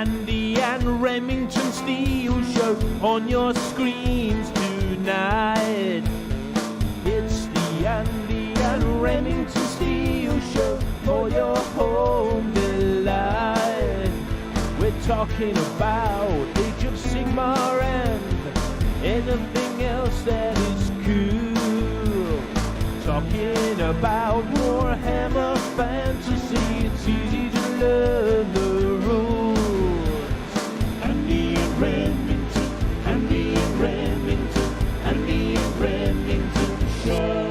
Andy and Remington Steel Show on your screens tonight. It's the Andy and Remington Steel Show for your home delight. We're talking about Age of Sigmar and anything else that is cool. Talking about Warhammer Fantasy, it's easy to learn the rules. Andy and Remington, Andy and Remington, Andy and Remington Show.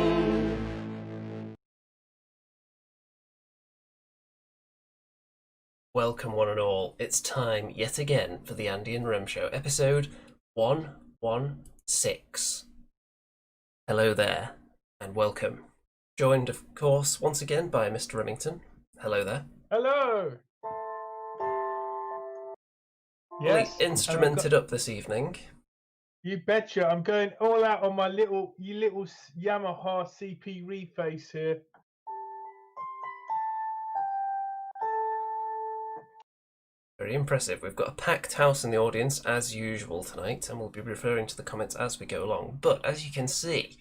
Welcome one and all, it's time yet again for the Andy and Rem Show, episode 116. Hello there, and welcome. Joined, of course, once again by Mr. Remington. Hello there. Hello! Yes, Fully instrumented up this evening. you betcha. I'm going all out on my little Yamaha CP reface here. Very impressive. We've got a packed house in the audience as usual tonight, and we'll be referring to the comments as we go along. But as you can see,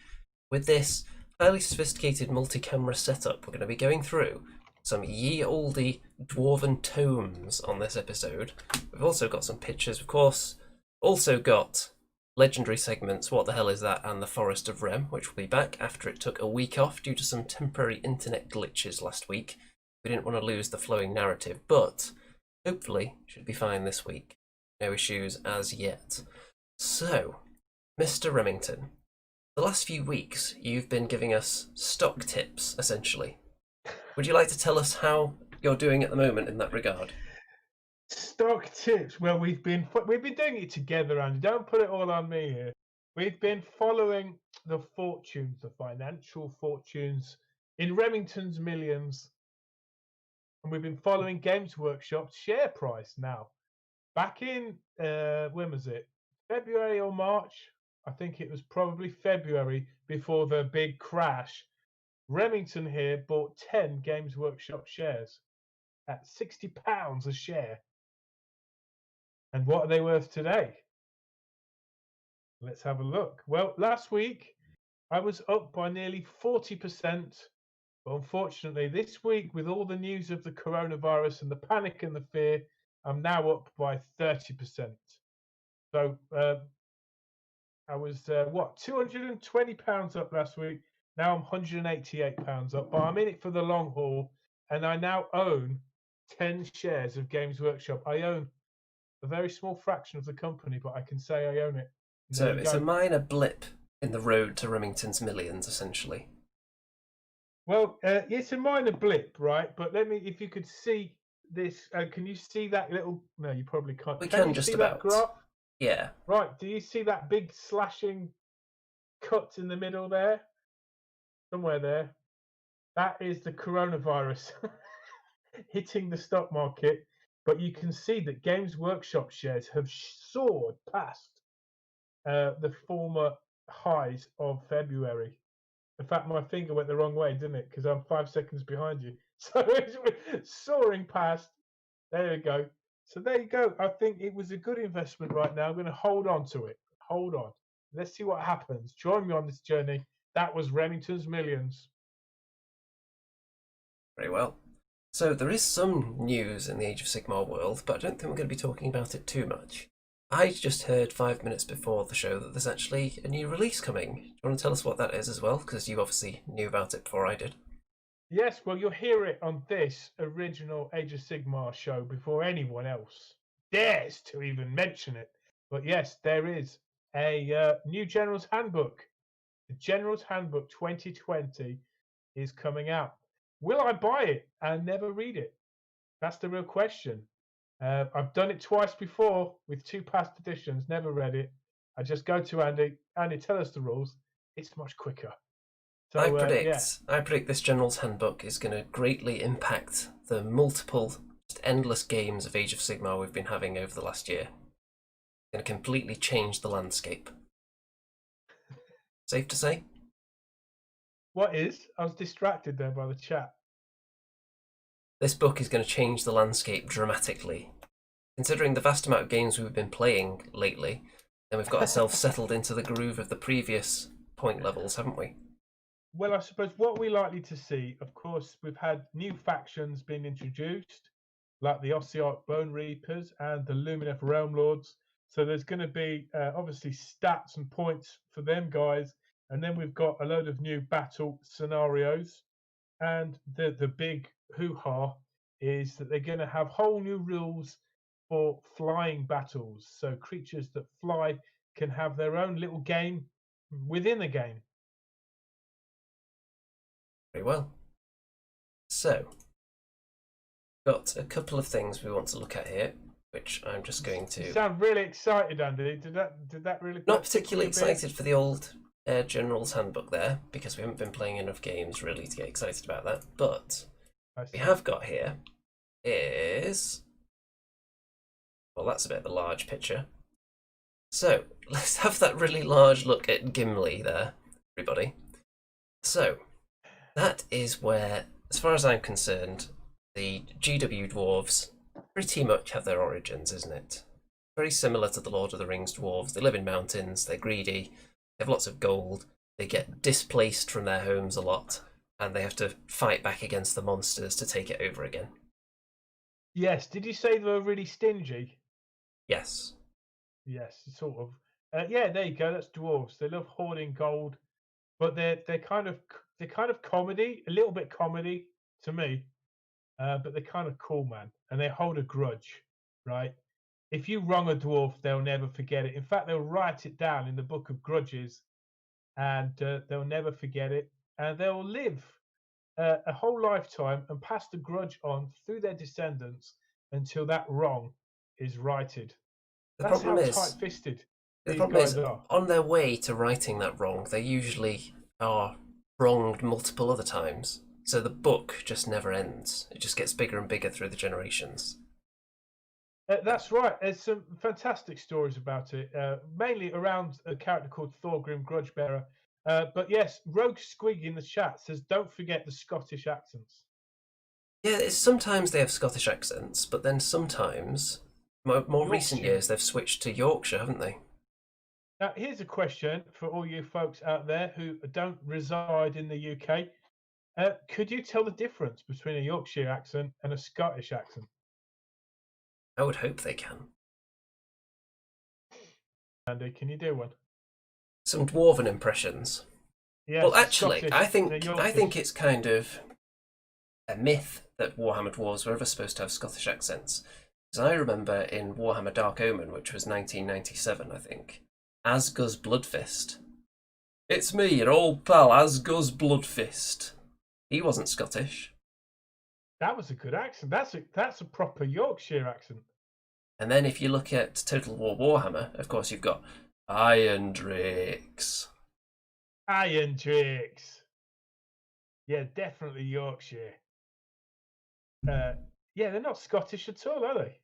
with this highly sophisticated multi-camera setup, we're going to be going through some ye olde dwarven tomes on this episode. We've also got some pictures, of course. Also got legendary segments, What the Hell Is That, and the Forest of Rem, which will be back after it took a week off due to some temporary internet glitches last week. We didn't want to lose the flowing narrative, but hopefully should be fine this week. No issues as yet. So, Mr. Remington, the last few weeks you've been giving us stock tips, essentially. Would you like to tell us how you're doing at the moment in that regard? Stock tips. Well, we've been doing it together, Andy. Don't put it all on me here. We've been following the fortunes, the financial fortunes in Remington's Millions, and we've been following Games Workshop's share price now. Back in when was it? February or March? I think it was probably February before the big crash. Remington here bought 10 Games Workshop shares at £60 a share. And what are they worth today? Let's have a look. Well, last week I was up by nearly 40%. But unfortunately, this week, with all the news of the coronavirus and the panic and the fear, I'm now up by 30%. So I was, £220 up last week. Now I'm £188 up, but I'm in it for the long haul, and I now own 10 shares of Games Workshop. I own a very small fraction of the company, but I can say I own it. So it's a minor blip in the road to Remington's Millions, essentially. Well, it's a minor blip, right? But if you could see this, can you see that little? No, you probably can't. We can can you just see about. That graph? Yeah. Right. Do you see that big slashing cut in the middle there? Somewhere there. That is the coronavirus hitting the stock market. But you can see that Games Workshop shares have soared past the former highs of February. In fact, my finger went the wrong way, didn't it? Because I'm 5 seconds behind you. So it's soaring past. There we go. So there you go. I think it was a good investment right now. I'm going to hold on to it. Hold on. Let's see what happens. Join me on this journey. That was Remington's Millions. Very well. So there is some news in the Age of Sigmar world, but I don't think we're going to be talking about it too much. I just heard 5 minutes before the show that there's actually a new release coming. Do you want to tell us what that is as well? Because you obviously knew about it before I did. Yes, well, you'll hear it on this original Age of Sigmar show before anyone else dares to even mention it. But yes, there is a new General's Handbook. The General's Handbook 2020 is coming out. Will I buy it and never read it? That's the real question. I've done it twice before with 2 past editions, never read it. I just go to Andy. Andy, tell us the rules. It's much quicker. So, I predict this General's Handbook is going to greatly impact the multiple, just endless games of Age of Sigmar we've been having over the last year. It's going to completely change the landscape. Safe to say? What is? I was distracted there by the chat. This book is going to change the landscape dramatically. considering the vast amount of games we've been playing lately, then we've got ourselves settled into the groove of the previous point levels, haven't we? Well, I suppose what we're likely to see, of course, we've had new factions being introduced, like the Ossiarch Bone Reapers and the Lumineth Realm Lords. So there's going to be obviously stats and points for them guys, and then we've got a load of new battle scenarios. And the big hoo-ha is that they're going to have whole new rules for flying battles. So creatures that fly can have their own little game within the game. Very well. So, got a couple of things we want to look at here, which I'm just going You to... sound really excited, Andy. Did that really? Not that tickle particularly you a bit? excited for the old Air General's Handbook there, because we haven't been playing enough games really to get excited about that. But I we see. have got here is... Well, that's a bit of a large picture. So, let's have that really large look at Gimli there, everybody. So, that is where, as far as I'm concerned, the GW Dwarves pretty much have their origins, isn't it? Very similar to the Lord of the Rings Dwarves. They live in mountains, they're greedy, they have lots of gold, they get displaced from their homes a lot, and they have to fight back against the monsters to take it over again. Yes. Did you say they were really stingy? Yes. Yes, sort of. Yeah, there you go. That's dwarves. They love hoarding gold, but they're kind of comedy, a little bit comedy to me. But they're kind of cool, man, and they hold a grudge, right? If you wrong a dwarf, they'll never forget it. In fact, they'll write it down in the book of grudges, and they'll never forget it, and they'll live a whole lifetime and pass the grudge on through their descendants until that wrong is righted. The That's how problem is, tight-fisted the these problem guys is, are. on their way to righting that wrong, they usually are wronged multiple other times. So the book just never ends. It just gets bigger and bigger through the generations. That's right. There's some fantastic stories about it, mainly around a character called Thorgrim Grudgebearer. But yes, Rogue Squig in the chat says, "Don't forget the Scottish accents." Yeah, sometimes they have Scottish accents, but then sometimes, more recent Yorkshire. years, they've switched to Yorkshire, haven't they? Now, here's a question for all you folks out there who don't reside in the UK. Could you tell the difference between a Yorkshire accent and a Scottish accent? I would hope they can. Andy, can you do one? Some dwarven impressions. Yes. Well, actually, Scottish, I Yorkish. think it's kind of a myth that Warhammer Dwarves were ever supposed to have Scottish accents. Because I remember in Warhammer Dark Omen, which was 1997, I think, Asguz Bloodfist. It's me, your old pal, Asguz Bloodfist. He wasn't Scottish. That was a good accent. That's a proper Yorkshire accent. And then if you look at Total War Warhammer, of course you've got Iron Drakes. Iron Drakes. Yeah, definitely Yorkshire. Yeah, they're not Scottish at all, are they?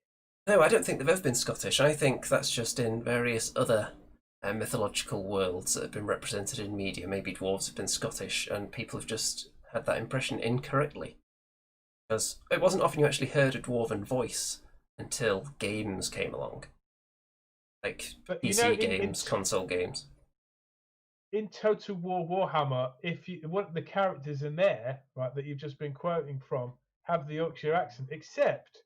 No, I don't think they've ever been Scottish. I think that's just in various other mythological worlds that have been represented in media. Maybe dwarves have been Scottish, and people have just had that impression incorrectly. Because it wasn't often you actually heard a dwarven voice until games came along. Like But PC games, console games. In Total War Warhammer, if you what the characters in there, right, that you've just been quoting from, have the Yorkshire accent, except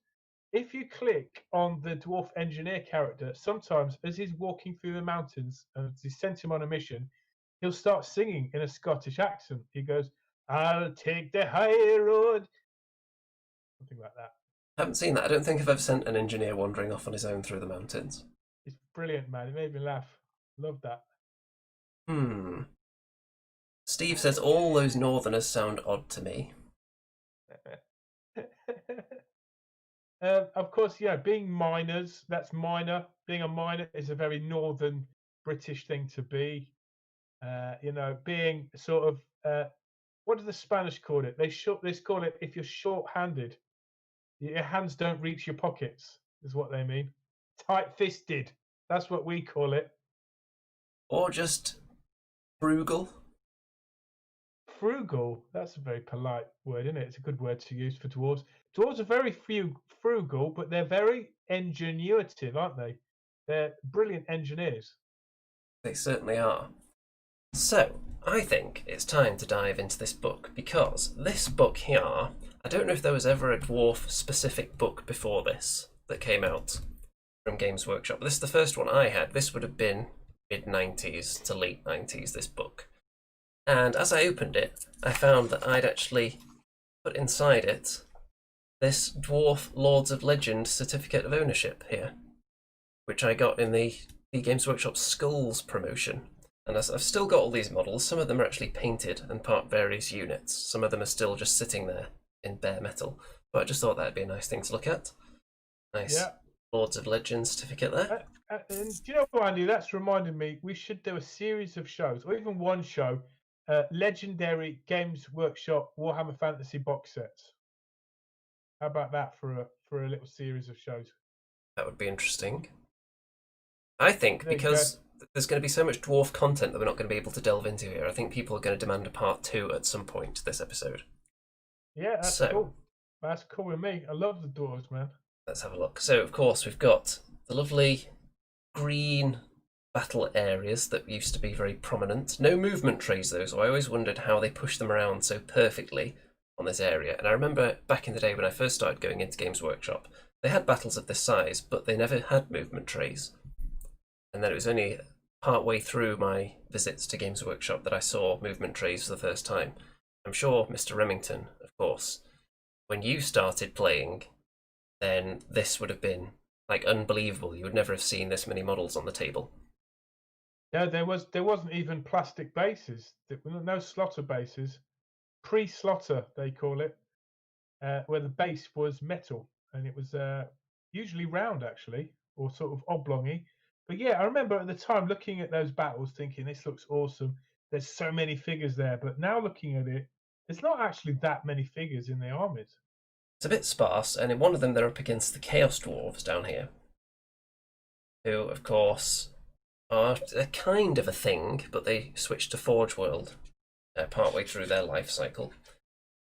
if you click on the dwarf engineer character, sometimes as he's walking through the mountains and you sent him on a mission, he'll start singing in a Scottish accent. He goes, "I'll take the high road," something like that. I haven't seen that. I don't think I've ever sent an engineer wandering off on his own through the mountains. It's brilliant, man. It made me laugh. Love that. Steve says all those northerners sound odd to me. Of course, yeah, being miners, that's minor. Being a miner is a very northern British thing to be. Being sort of, what do the Spanish call it? They call it if you're short-handed, your hands don't reach your pockets, is what they mean. Tight-fisted, that's what we call it. Or just frugal. frugal. That's a very polite word, isn't it? It's a good word to use for dwarves. Dwarves are very frugal, but they're very ingenuitive, aren't they? They're brilliant engineers. They certainly are. So, I think it's time to dive into this book, because this book here, I don't know if there was ever a dwarf specific book before this that came out from Games Workshop. This is the first one I had. This would have been mid-90s to late 90s, this book. And as I opened it, I found that I'd actually put inside it this Dwarf Lords of Legend Certificate of Ownership here, which I got in the Games Workshop Skulls promotion. And I've still got all these models. Some of them are actually painted and part of various units. Some of them are still just sitting there in bare metal. But I just thought that'd be a nice thing to look at. Nice Lords of Legend certificate there. And do you know what, Andy? That's reminded me we should do a series of shows, or even one show, legendary Games Workshop Warhammer Fantasy box sets. How about that for a little series of shows? That would be interesting. I think because there's going to be so much dwarf content that we're not going to be able to delve into here. I think people are going to demand a part 2 at some point this episode. Yeah, that's cool. That's cool with me. I love the dwarves, man. Let's have a look. So, of course, we've got the lovely green battle areas that used to be very prominent. No movement trays, though, so I always wondered how they pushed them around so perfectly on this area. And I remember back in the day when I first started going into Games Workshop, they had battles of this size, but they never had movement trays. And then it was only part way through my visits to Games Workshop that I saw movement trays for the first time. I'm sure, Mr. Remington, of course, when you started playing, then this would have been like unbelievable. You would never have seen this many models on the table. Yeah, there wasn't even plastic bases. There were no slaughter bases. Pre-slaughter, they call it, where the base was metal, and it was usually round, actually, or sort of oblongy. But yeah, I remember at the time looking at those battles thinking, this looks awesome. There's so many figures there. But now looking at it, there's not actually that many figures in the armies. It's a bit sparse, and in one of them they're up against the Chaos Dwarves down here, who, of course, are a kind of a thing, but they switched to Forge World partway through their life cycle.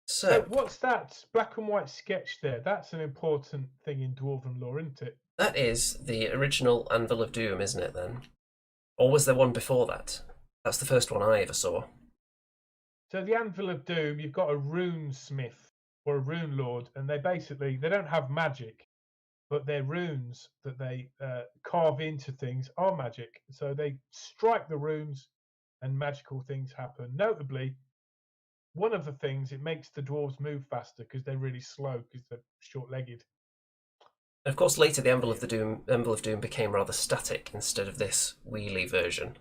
So, what's that black and white sketch there? That's an important thing in Dwarven lore, isn't it? That is the original Anvil of Doom, isn't it, then? Or was there one before that? That's the first one I ever saw. So the Anvil of Doom, you've got a rune smith or a rune lord, and they don't have magic, but their runes that they carve into things are magic. So they strike the runes and magical things happen. Notably, one of the things, it makes the dwarves move faster because they're really slow because they're short-legged. And of course, later the Anvil of Doom became rather static instead of this wheelie version.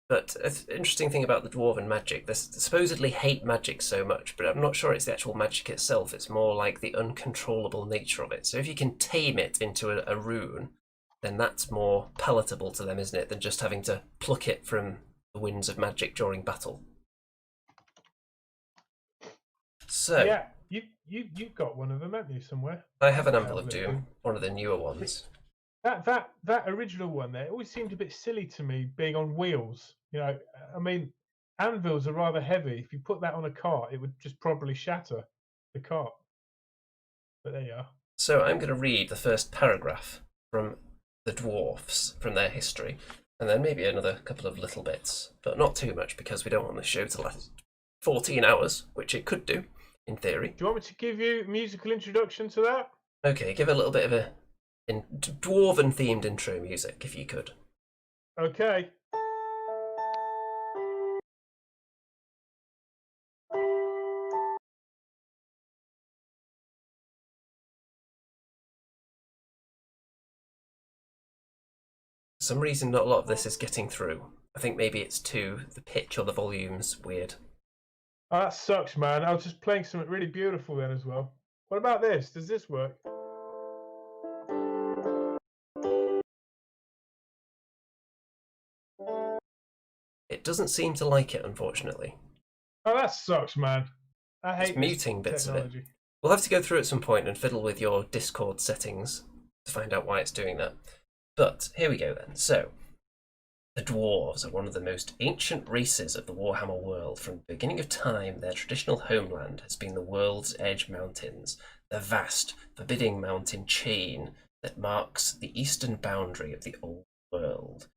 But an interesting thing about the dwarven magic, they supposedly hate magic so much, but I'm not sure it's the actual magic itself. It's more like the uncontrollable nature of it. So if you can tame it into a rune, then that's more palatable to them, isn't it, than just having to pluck it from the winds of magic during battle. So yeah, you've got one of them, haven't you, somewhere? I have an Anvil of Doom, one of the newer ones. That original one there, it always seemed a bit silly to me, being on wheels. You know, I mean, anvils are rather heavy. If you put that on a cart, it would just probably shatter the cart. But there you are. So I'm going to read the first paragraph from the Dwarfs, from their history, and then maybe another couple of little bits, but not too much because we don't want the show to last 14 hours, which it could do, in theory. Do you want me to give you a musical introduction to that? Okay, give a little bit of a dwarven-themed intro music, if you could. Okay. For some reason, not a lot of this is getting through. I think maybe it's the pitch or the volume's weird. Oh, that sucks, man. I was just playing something really beautiful then as well. What about this? Does this work? It doesn't seem to like it, unfortunately. Oh, that sucks, man. I hate it's muting bits technology. of it. We'll have to go through at some point and fiddle with your Discord settings to find out why it's doing that. But here we go then. So, The Dwarves are one of the most ancient races of the Warhammer world. From the beginning of time, their traditional homeland has been the World's Edge Mountains, the vast, forbidding mountain chain that marks the eastern boundary of the old world.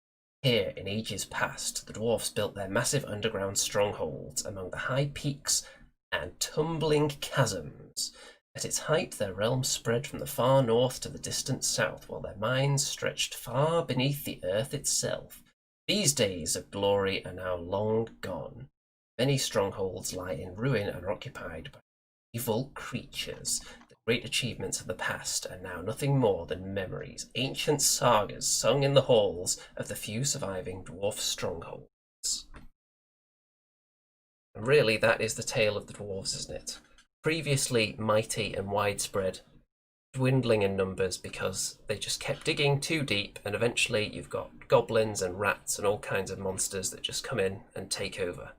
Here, in ages past, the Dwarfs built their massive underground strongholds among the high peaks and tumbling chasms. At its height, their realm spread from the far north to the distant south, while their mines stretched far beneath the earth itself. These days of glory are now long gone. Many strongholds lie in ruin and are occupied by evil creatures. The great achievements of the past are now nothing more than memories, ancient sagas sung in the halls of the few surviving dwarf strongholds. And really, that is the tale of the dwarves, isn't it? Previously mighty and widespread, dwindling in numbers because they just kept digging too deep, and eventually you've got goblins and rats and all kinds of monsters that just come in and take over.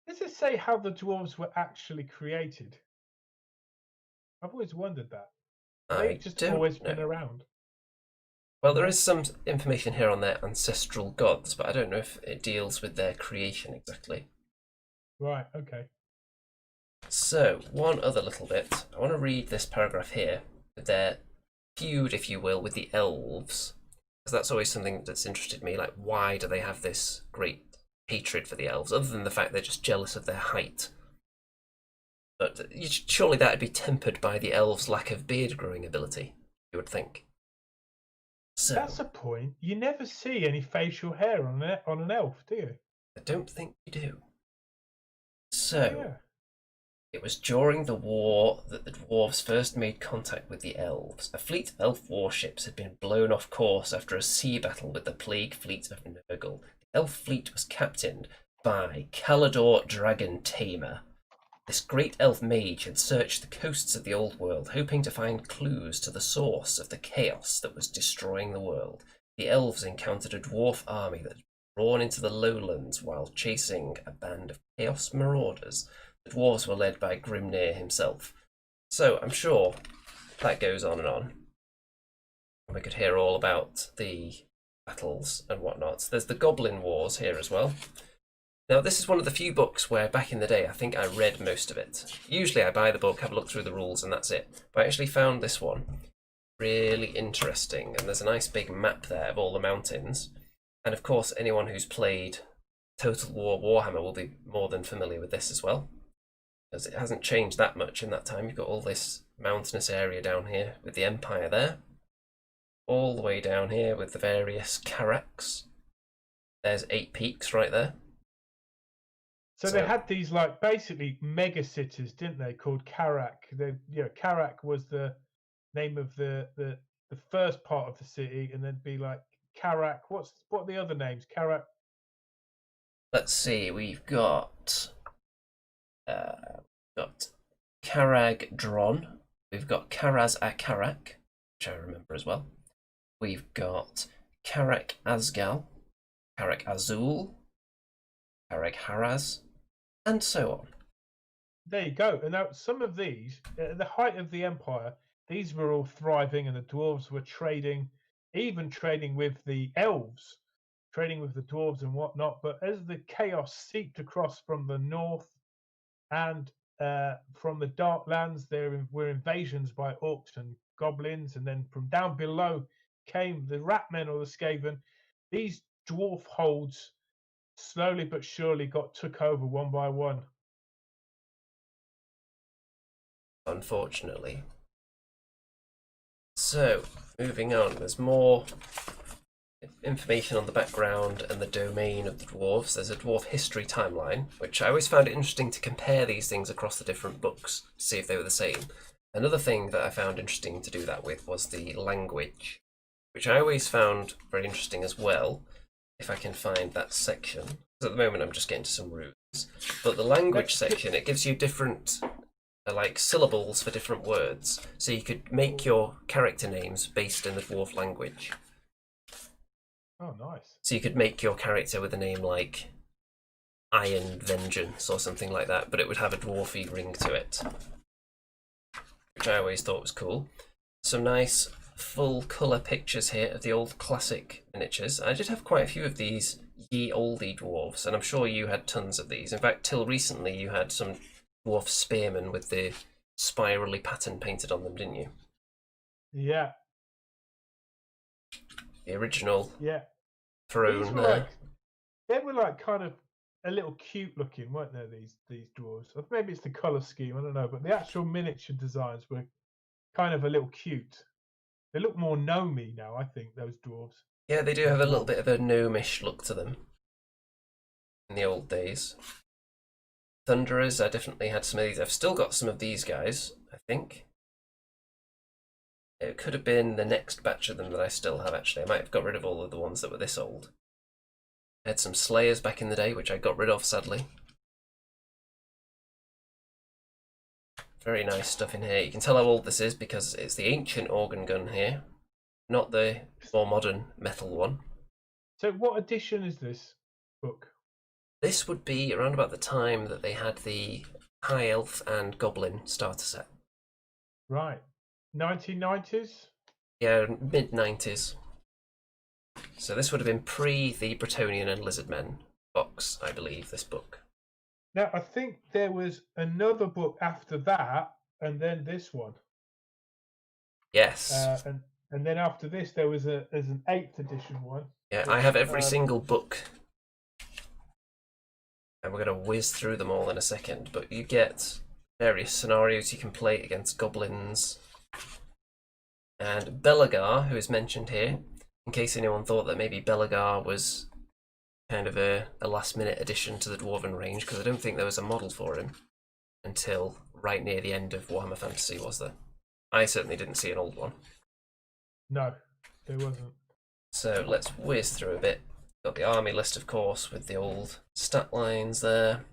Does it say how the dwarves were actually created? I've always wondered that. I They've just don't always know. been around. Well, there is some information here on their ancestral gods, but I don't know if it deals with their creation exactly. Right, okay. So, one other little bit. I want to read this paragraph here with their feud, if you will, with the elves, because that's always something that's interested me. Like, why do they have this great hatred for the elves, other than the fact they're just jealous of their height? But surely that'd be tempered by the elves' lack of beard growing ability, you would think. So, That's a point. You never see any facial hair on an elf, do you? I don't think you do. So, Yeah. it was during the war that the dwarves first made contact with the elves. A fleet of elf warships had been blown off course after a sea battle with the plague fleet of Nurgle. The elf fleet was captained by Kharadron Dragon Tamer. This great elf mage had searched the coasts of the old world, hoping to find clues to the source of the chaos that was destroying the world. The elves encountered a dwarf army that had drawn into the lowlands while chasing a band of chaos marauders. The dwarves were led by Grimnir himself. So I'm sure that goes on and on. We could hear all about the battles and whatnot. There's the Goblin Wars here as well. Now, this is one of the few books where back in the day I think I read most of it. Usually I buy the book, have a look through the rules, and that's it. But I actually found this one really interesting, and there's a nice big map there of all the mountains. And of course, anyone who's played Total War Warhammer will be more than familiar with this as well, because it hasn't changed that much in that time. You've got all this mountainous area down here with the Empire there, all the way down here with the various Carracks. There's 8 peaks right there. So they had these like basically mega cities, didn't they? Called Karak. Karak was the name of the first part of the city, and then be like Karak. What are the other names? Karak. Let's see. We've got Kharadron. We've got Karaz Akarak, which I remember as well. We've got Karak Azgal, Karak Azul, Karak Haraz, and so on. There you go. And now some of these, at the height of the empire, these were all thriving, and the dwarves were trading, even trading with the elves, trading with the dwarves and whatnot. But as the chaos seeped across from the north and from the dark lands, there were invasions by orcs and goblins, and then from down below came the ratmen or the skaven. These dwarf holds slowly but surely took over one by one. Unfortunately. So, moving on, there's more information on the background and the domain of the dwarves. There's a dwarf history timeline, which I always found it interesting to compare these things across the different books to see if they were the same. Another thing that I found interesting to do that with was the language, which I always found very interesting as well, if I can find that section. Because at the moment I'm just getting to some rules. But the language section, it gives you different like syllables for different words. So you could make your character names based in the dwarf language. Oh, nice. So you could make your character with a name like Iron Vengeance or something like that, but it would have a dwarfy ring to it, which I always thought was cool. Some nice full colour pictures here of the old classic miniatures. I did have quite a few of these ye olde dwarves, and I'm sure you had tons of these. In fact, till recently you had some dwarf spearmen with the spirally pattern painted on them, didn't you? Yeah. The original Yeah. throne These were there. like, they were like kind of a little cute looking, weren't they? These dwarves. Or maybe it's the color scheme. I don't know, but the actual miniature designs were kind of a little cute. They look more gnomey now, I think. Those dwarves. Yeah, they do Or have a little dwarves. bit of a gnomish look to them in the old days. Thunderers, I definitely had some of these. I've still got some of these guys, I think. It could have been the next batch of them that I still have, actually. I might have got rid of all of the ones that were this old. I had some Slayers back in the day, which I got rid of, sadly. Very nice stuff in here. You can tell how old this is because it's the ancient organ gun here, not the more modern metal one. So, what edition is this book? This would be around about the time that they had the High Elf and Goblin starter set. Right, 1990s. Yeah, mid-90s. So this would have been pre the Bretonian and Lizardmen box, I believe, this book. Now, I think there was another book after that, and then this one. Yes. And then after this, there's an 8th edition one. Yeah, I have every single book. And we're going to whiz through them all in a second, but you get various scenarios you can play against goblins. And Belagar, who is mentioned here, in case anyone thought that maybe Belagar was kind of a last-minute addition to the Dwarven range, because I don't think there was a model for him until right near the end of Warhammer Fantasy, was there? I certainly didn't see an old one. No, there wasn't. So let's whiz through a bit. Got the army list, of course, with the old stat lines there.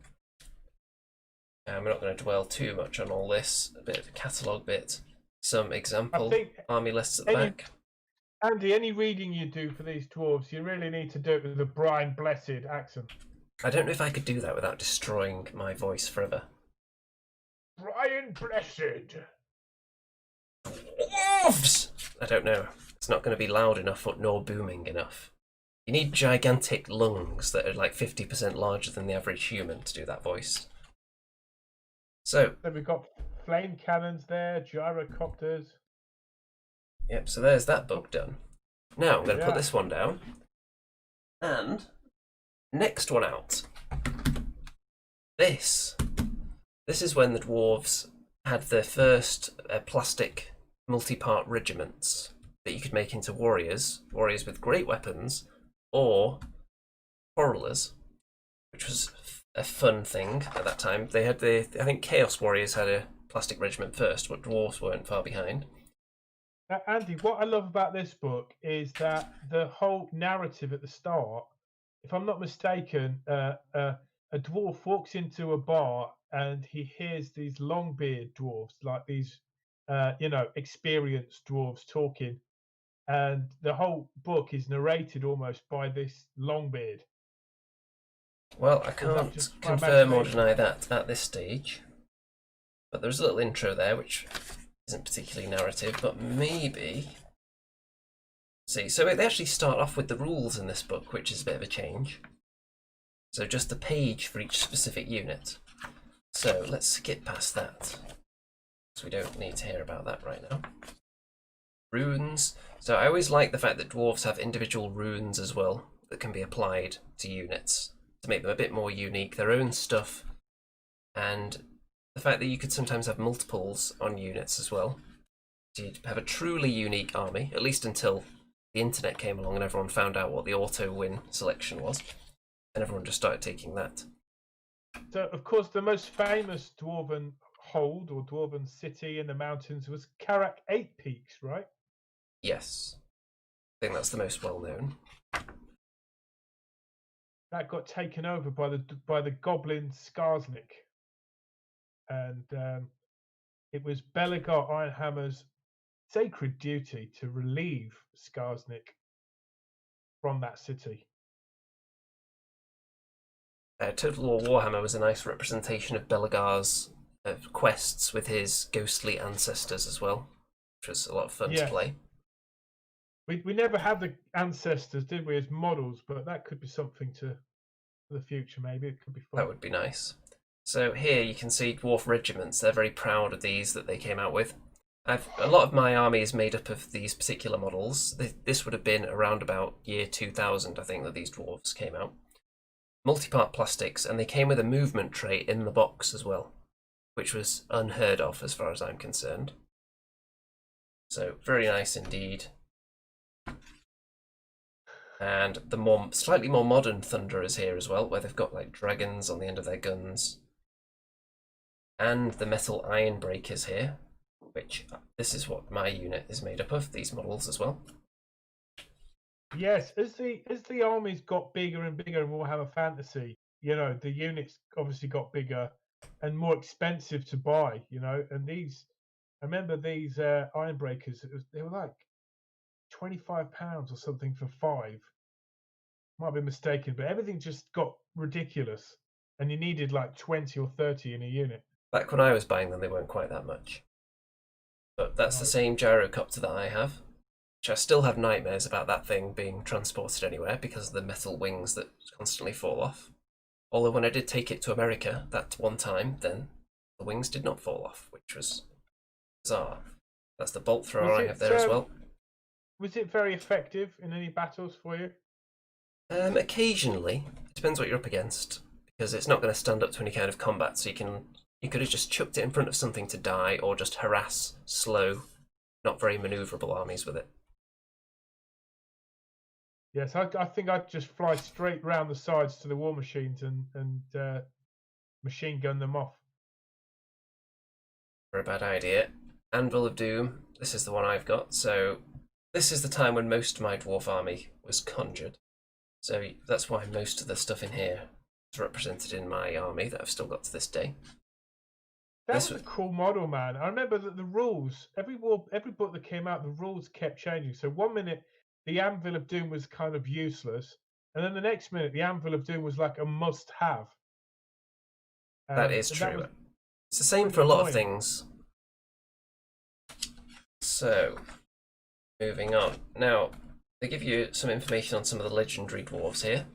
And we're not going to dwell too much on all this. A bit of a catalogue bit. Some example army lists at the back. Andy, any reading you do for these dwarves, you really need to do it with the Brian Blessed accent. I don't know if I could do that without destroying my voice forever. Brian Blessed. Dwarves! I don't know. It's not going to be loud enough nor booming enough. You need gigantic lungs that are like 50% larger than the average human to do that voice. So we've got flame cannons there, gyrocopters. Yep, so there's that book done. Now I'm going to put this one down. And next one out. This is when the dwarves had their first plastic multi-part regiments that you could make into warriors with great weapons, or quarrelers, which was a fun thing at that time. They had I think Chaos Warriors had a plastic regiment first, but dwarves weren't far behind. Andy, what I love about this book is that the whole narrative at the start, if I'm not mistaken, a dwarf walks into a bar and he hears these long-beard dwarves, like these, experienced dwarves talking, and the whole book is narrated almost by this Longbeard. Well, I can't confirm or deny that at this stage, but there's a little intro there which isn't particularly narrative, but maybe. See, so they actually start off with the rules in this book, which is a bit of a change. So just the page for each specific unit. So let's skip past that, so we don't need to hear about that right now. Runes. So I always like the fact that dwarves have individual runes as well that can be applied to units to make them a bit more unique, their own stuff, and the fact that you could sometimes have multiples on units as well. So you'd have a truly unique army, at least until the internet came along and everyone found out what the auto-win selection was, and everyone just started taking that. So, of course, the most famous dwarven hold or dwarven city in the mountains was Karak 8 Peaks, right? Yes. I think that's the most well-known. That got taken over by the goblin Skarsnik. And it was Belagar Ironhammer's sacred duty to relieve Skarsnik from that city. Total War Warhammer was a nice representation of Belagar's quests with his ghostly ancestors as well, which was a lot of fun to play. We never had the ancestors, did we, as models? But that could be something for the future. Maybe it could be fun. That would be nice. So here you can see dwarf regiments. They're very proud of these that they came out with. A lot of my army is made up of these particular models. This would have been around about year 2000, I think, that these dwarves came out. Multi-part plastics, and they came with a movement tray in the box as well, which was unheard of as far as I'm concerned. So very nice indeed. And the slightly more modern Thunder is here as well, where they've got like dragons on the end of their guns. And the metal iron breakers here, which this is what my unit is made up of, these models as well. Yes, as the armies got bigger and bigger and Warhammer Fantasy, the units obviously got bigger and more expensive to buy, and I remember these iron breakers, they were like £25 or something for 5. Might be mistaken, but everything just got ridiculous, and you needed like 20 or 30 in a unit. Back when I was buying them, they weren't quite that much. But that's the same gyrocopter that I have, which I still have nightmares about that thing being transported anywhere because of the metal wings that constantly fall off. Although when I did take it to America that one time, then the wings did not fall off, which was bizarre. That's the bolt thrower I have there as well. Was it very effective in any battles for you? Occasionally. It depends what you're up against, because it's not going to stand up to any kind of combat, so you could have just chucked it in front of something to die, or just harass slow, not very manoeuvrable armies with it. Yes, I think I'd just fly straight round the sides to the war machines and machine gun them off. Very bad idea. Anvil of Doom. This is the one I've got. So this is the time when most of my dwarf army was conjured. So that's why most of the stuff in here is represented in my army that I've still got to this day. That was a cool model, man. I remember that the rules, every book that came out, the rules kept changing. So one minute the Anvil of Doom was kind of useless, and then the next minute the Anvil of Doom was like a must-have. That is true. It's the same for a lot of things. So, moving on. Now, they give you some information on some of the legendary dwarves here,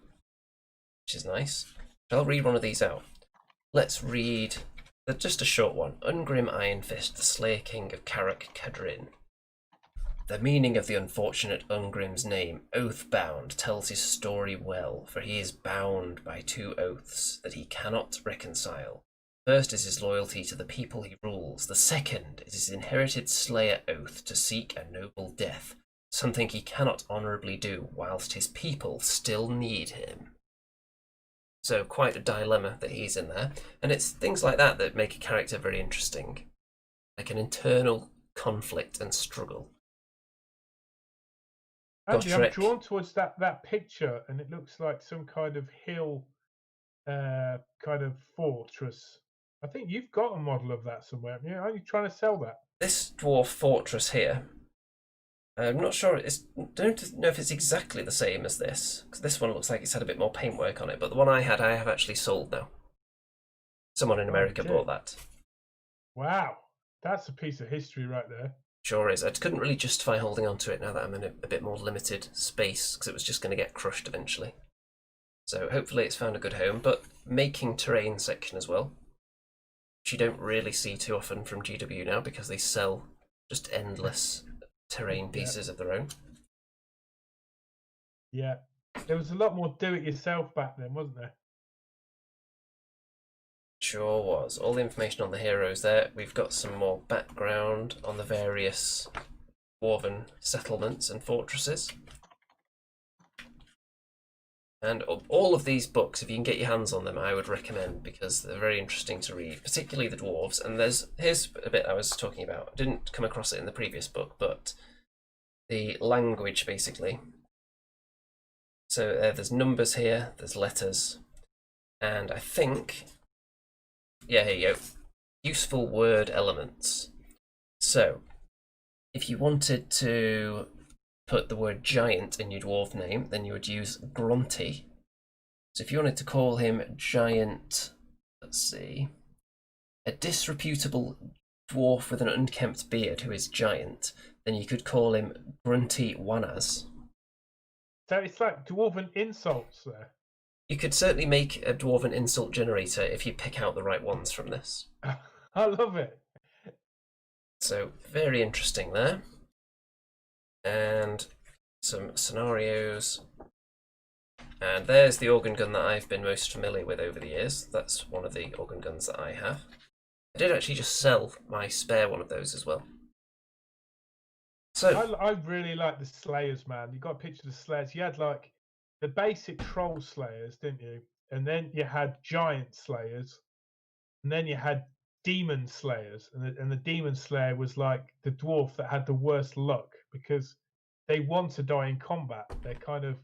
which is nice. I'll read one of these out. Let's read just a short one. Ungrim Iron Fist, the Slayer King of Kharadron. The meaning of the unfortunate Ungrim's name, Oathbound, tells his story well, for he is bound by 2 oaths that he cannot reconcile. First is his loyalty to the people he rules. The second is his inherited Slayer oath to seek a noble death, something he cannot honourably do whilst his people still need him. So quite a dilemma that he's in there. And it's things like that that make a character very interesting. Like an internal conflict and struggle. Actually, I'm drawn towards that picture, and it looks like some kind of hill, kind of fortress. I think you've got a model of that somewhere. Yeah, are you trying to sell that? This dwarf fortress here, I'm not sure. Don't know if it's exactly the same as this, because this one looks like it's had a bit more paintwork on it. But the one I have actually sold now. Someone in America bought that. Wow, that's a piece of history right there. Sure is. I couldn't really justify holding on to it now that I'm in a bit more limited space, because it was just going to get crushed eventually. So hopefully it's found a good home. But making terrain section as well, which you don't really see too often from GW now, because they sell just endless terrain pieces of their own. Yeah, there was a lot more do-it-yourself back then, wasn't there? Sure was. All the information on the heroes there. We've got some more background on the various dwarven settlements and fortresses. And all of these books, if you can get your hands on them, I would recommend, because they're very interesting to read, particularly the dwarves. And here's a bit I was talking about. I didn't come across it in the previous book, but the language, basically. So there's numbers here, there's letters, and I think, yeah, here you go, useful word elements. So if you wanted to put the word giant in your dwarf name, then you would use Grunty. So if you wanted to call him Giant, let's see, a disreputable dwarf with an unkempt beard who is giant, then you could call him Grunty Wanas. So it's like dwarven insults there. You could certainly make a dwarven insult generator if you pick out the right ones from this. I love it. So, very interesting there. And some scenarios. And there's the organ gun that I've been most familiar with over the years. That's one of the organ guns that I have. I did actually just sell my spare one of those as well. So I really like the Slayers, man. You got a picture of the Slayers. You had like the basic troll Slayers, didn't you? And then you had giant Slayers, and then you had demon Slayers, and the demon Slayer was like the dwarf that had the worst luck because they want to die in combat. They're kind of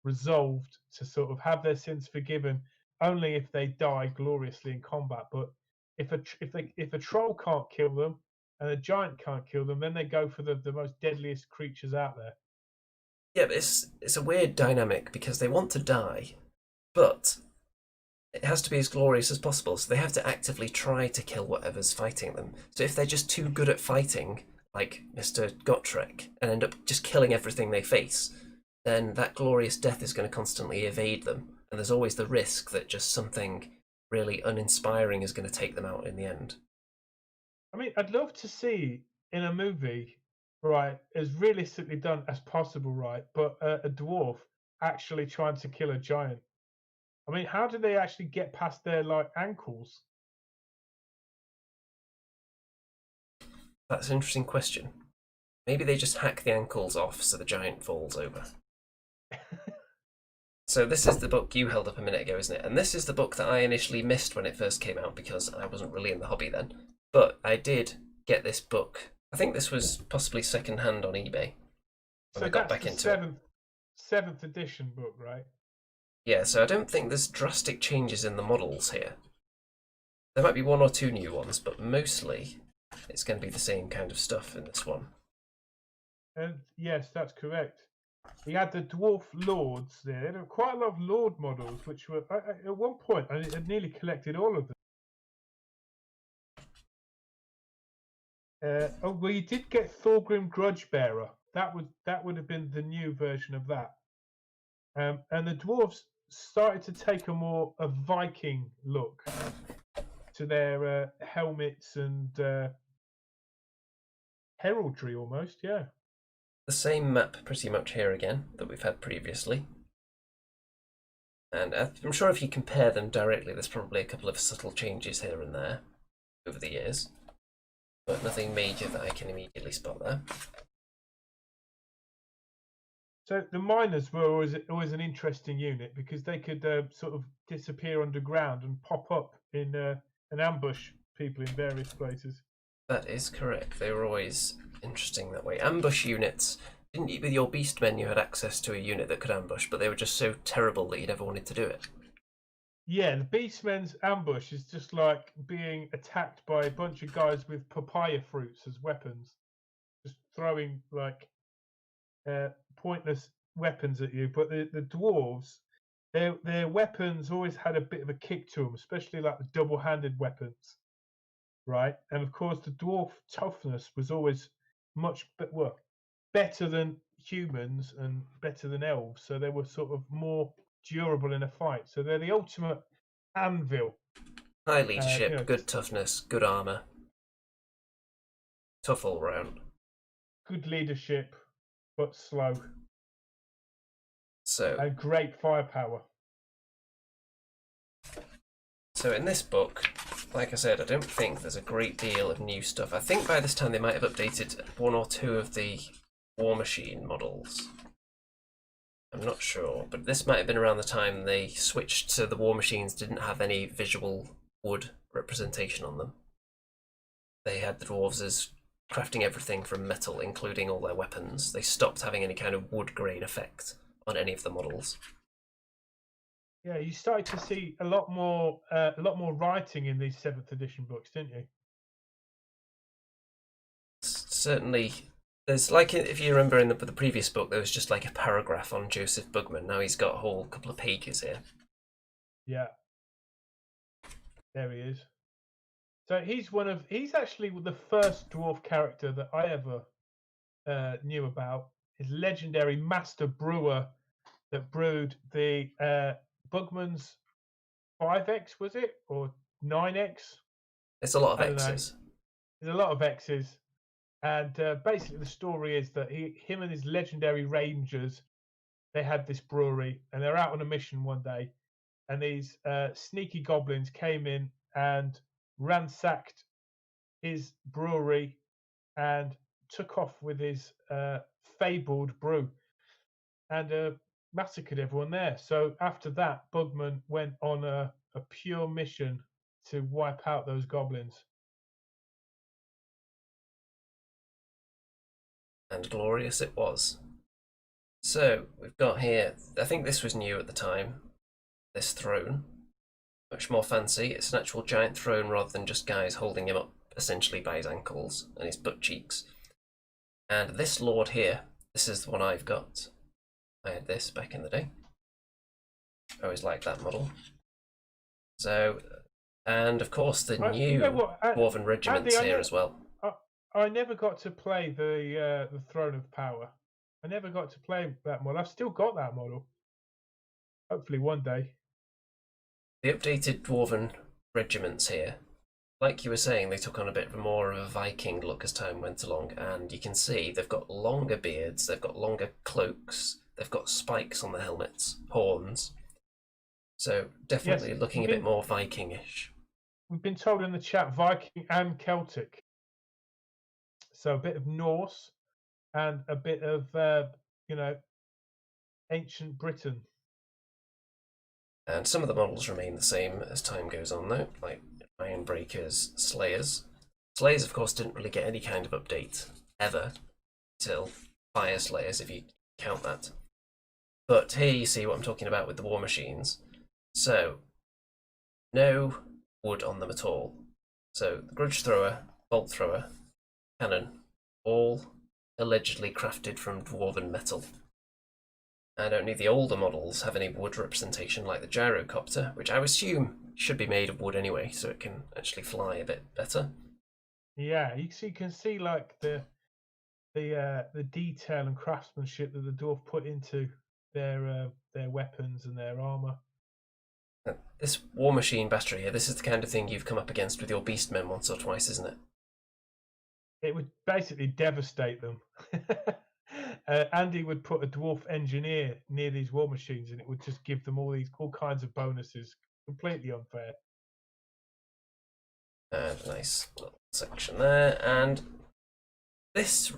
resolved to sort of have their sins forgiven only if they die gloriously in combat. But if a troll can't kill them and a giant can't kill them, then they go for the most deadliest creatures out there. yeah, but it's a weird dynamic because they want to die, but it has to be as glorious as possible, so they have to actively try to kill whatever's fighting them. So if they're just too good at fighting, like Mr. Gotrek, and end up just killing everything they face, then that glorious death is going to constantly evade them, and there's always the risk that just something really uninspiring is going to take them out in the end. I mean, I'd love to see in a movie, right, as realistically done as possible, right, but a dwarf actually trying to kill a giant. I mean, how do they actually get past their like ankles? That's an interesting question. Maybe they just hack the ankles off so the giant falls over. So this is the book you held up a minute ago, isn't it? And this is the book that I initially missed when it first came out because I wasn't really in the hobby then. But I did get this book. I think this was possibly second hand on eBay when I got that's back the into it. seventh edition book, right? Yeah, so I don't think there's drastic changes in the models here. There might be one or two new ones, but mostly it's going to be the same kind of stuff in this one. And yes, that's correct. We had the Dwarf Lords there. There were quite a lot of Lord models, which were at one point I nearly collected all of them. Oh, well, you did get Thorgrim Grudgebearer. That would have been the new version of that. And the dwarves started to take a Viking look to their helmets and heraldry, almost. Yeah. The same map pretty much here again that we've had previously. And I'm sure if you compare them directly, there's probably a couple of subtle changes here and there over the years. But nothing major that I can immediately spot there. So the miners were always an interesting unit because they could sort of disappear underground and pop up in and ambush people in various places. That is correct. They were always interesting that way. Ambush units. Didn't you, with your Beastmen, you had access to a unit that could ambush, but they were just so terrible that you never wanted to do it. Yeah, the Beastmen's ambush is just like being attacked by a bunch of guys with papaya fruits as weapons, just throwing like pointless weapons at you. But the dwarves, their weapons always had a bit of a kick to them, especially like the double-handed weapons, right? And of course, the dwarf toughness was always much better than humans and better than elves, so they were sort of more durable in a fight. So they're the ultimate anvil. High leadership, good toughness, good armour. Tough all round. Good leadership, but slow. So, and great firepower. So in this book, like I said, I don't think there's a great deal of new stuff. I think by this time they might have updated one or two of the War Machine models. I'm not sure, but this might have been around the time they switched to the War Machines didn't have any visual wood representation on them. They had the Dwarves as crafting everything from metal, including all their weapons. They stopped having any kind of wood grain effect on any of the models. Yeah, you started to see a lot more writing in these 7th edition books, didn't you? Certainly. There's like, if you remember in the previous book, there was just like a paragraph on Joseph Bugman. Now he's got a whole couple of pages here. Yeah. There he is. So he's actually the first dwarf character that I ever knew about. His legendary master brewer that brewed the Bugman's 5X, was it? Or 9X? It's a lot of I don't know. X's. There's a lot of X's. And basically, the story is that him and his legendary rangers, they had this brewery, and they're out on a mission one day, and these sneaky goblins came in and ransacked his brewery and took off with his fabled brew and massacred everyone there. So after that, Bugman went on a pure mission to wipe out those goblins. And glorious it was. So we've got here, I think this was new at the time, this throne. Much more fancy. It's an actual giant throne rather than just guys holding him up essentially by his ankles and his butt cheeks. And this lord here, this is the one I've got. I had this back in the day. I always liked that model. So, and of course the new dwarven regiments Andy, here as well. I never got to play the Throne of Power. I never got to play that model. I've still got that model. Hopefully one day. The updated dwarven regiments here, like you were saying, they took on a bit more of a Viking look as time went along, and you can see they've got longer beards, they've got longer cloaks, they've got spikes on the helmets, horns. So definitely looking a bit more Viking-ish. We've been told in the chat Viking and Celtic. So a bit of Norse and a bit of, ancient Britain. And some of the models remain the same as time goes on though, like Ironbreakers, Slayers. Slayers of course didn't really get any kind of update, ever, till Fire Slayers if you count that. But here you see what I'm talking about with the war machines. So, no wood on them at all. So, the Grudge Thrower, Bolt Thrower, Cannon, all allegedly crafted from dwarven metal. And only the older models have any wood representation, like the Gyrocopter, which I assume should be made of wood anyway, so it can actually fly a bit better. Yeah, you can see like the detail and craftsmanship that the dwarf put into their weapons and their armor. This war machine battery here, this is the kind of thing you've come up against with your beastmen once or twice, isn't it? It would basically devastate them. Andy would put a dwarf engineer near these war machines, and it would just give them all kinds of bonuses. Completely unfair. And a nice little section there. And this,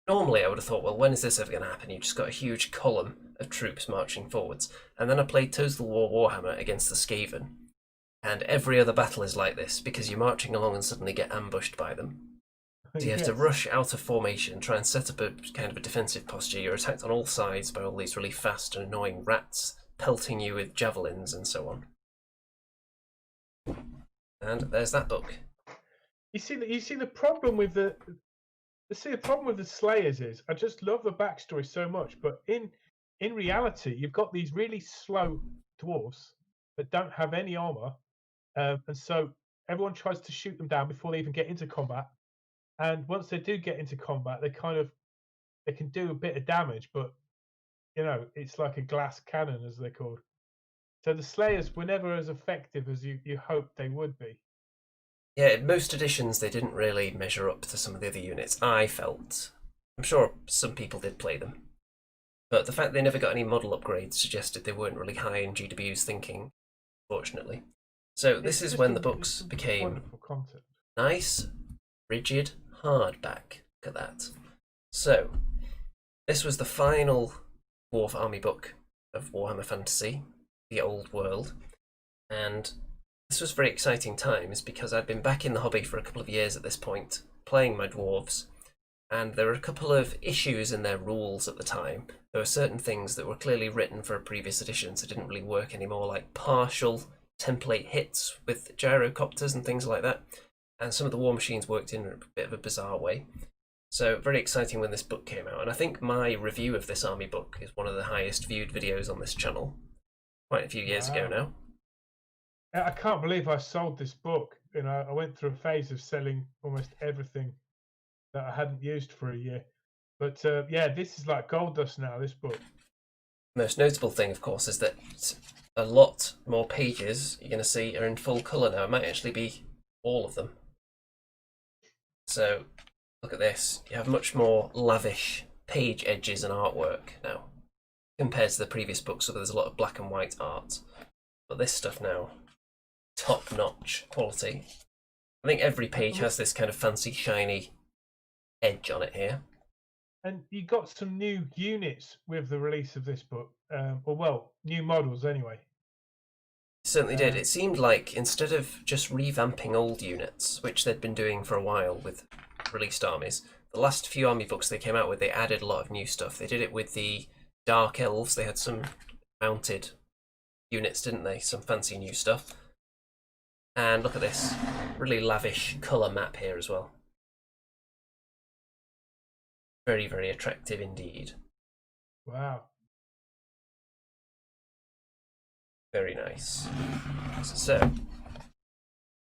normally I would have thought, well, when is this ever going to happen? You've just got a huge column of troops marching forwards. And then I played Total War Warhammer against the Skaven. And every other battle is like this, because you're marching along and suddenly get ambushed by them. So you have to rush out of formation, try and set up a kind of a defensive posture. You're attacked on all sides by all these really fast and annoying rats, pelting you with javelins and so on. And there's that book. You see the problem with the problem with the Slayers is I just love the backstory so much, but in reality you've got these really slow dwarves that don't have any armor, and so everyone tries to shoot them down before they even get into combat. And once they do get into combat, they can do a bit of damage, but it's like a glass cannon, as they're called. So the Slayers were never as effective as you hoped they would be. Yeah, in most editions they didn't really measure up to some of the other units, I felt. I'm sure some people did play them. But the fact they never got any model upgrades suggested they weren't really high in GW's thinking, fortunately. So this is when the books became nice, rigid, hardback. Look at that. So, this was the final Dwarf Army book of Warhammer Fantasy, the Old World, and this was very exciting times because I'd been back in the hobby for a couple of years at this point, playing my dwarves, and there were a couple of issues in their rules at the time. There were certain things that were clearly written for a previous edition, so didn't really work anymore, like partial template hits with gyrocopters and things like that. And some of the war machines worked in a bit of a bizarre way. So very exciting when this book came out. And I think my review of this army book is one of the highest viewed videos on this channel. Quite a few years ago now. I can't believe I sold this book. I went through a phase of selling almost everything that I hadn't used for a year. But yeah, this is like gold dust now. This book. Most notable thing, of course, is that a lot more pages you're going to see are in full colour now. It might actually be all of them. So look at this. You have much more lavish page edges and artwork now compared to the previous books, so there's a lot of black and white art. But this stuff now, top-notch quality. I think every page has this kind of fancy, shiny edge on it here. And you got some new units with the release of this book, or well, new models anyway. Certainly did. It seemed like instead of just revamping old units, which they'd been doing for a while with released armies, the last few army books they came out with, they added a lot of new stuff. They did it with the Dark Elves. They had some mounted units, didn't they? Some fancy new stuff. And look at this really lavish colour map here as well. Very, very attractive indeed. Wow. Very nice. So, if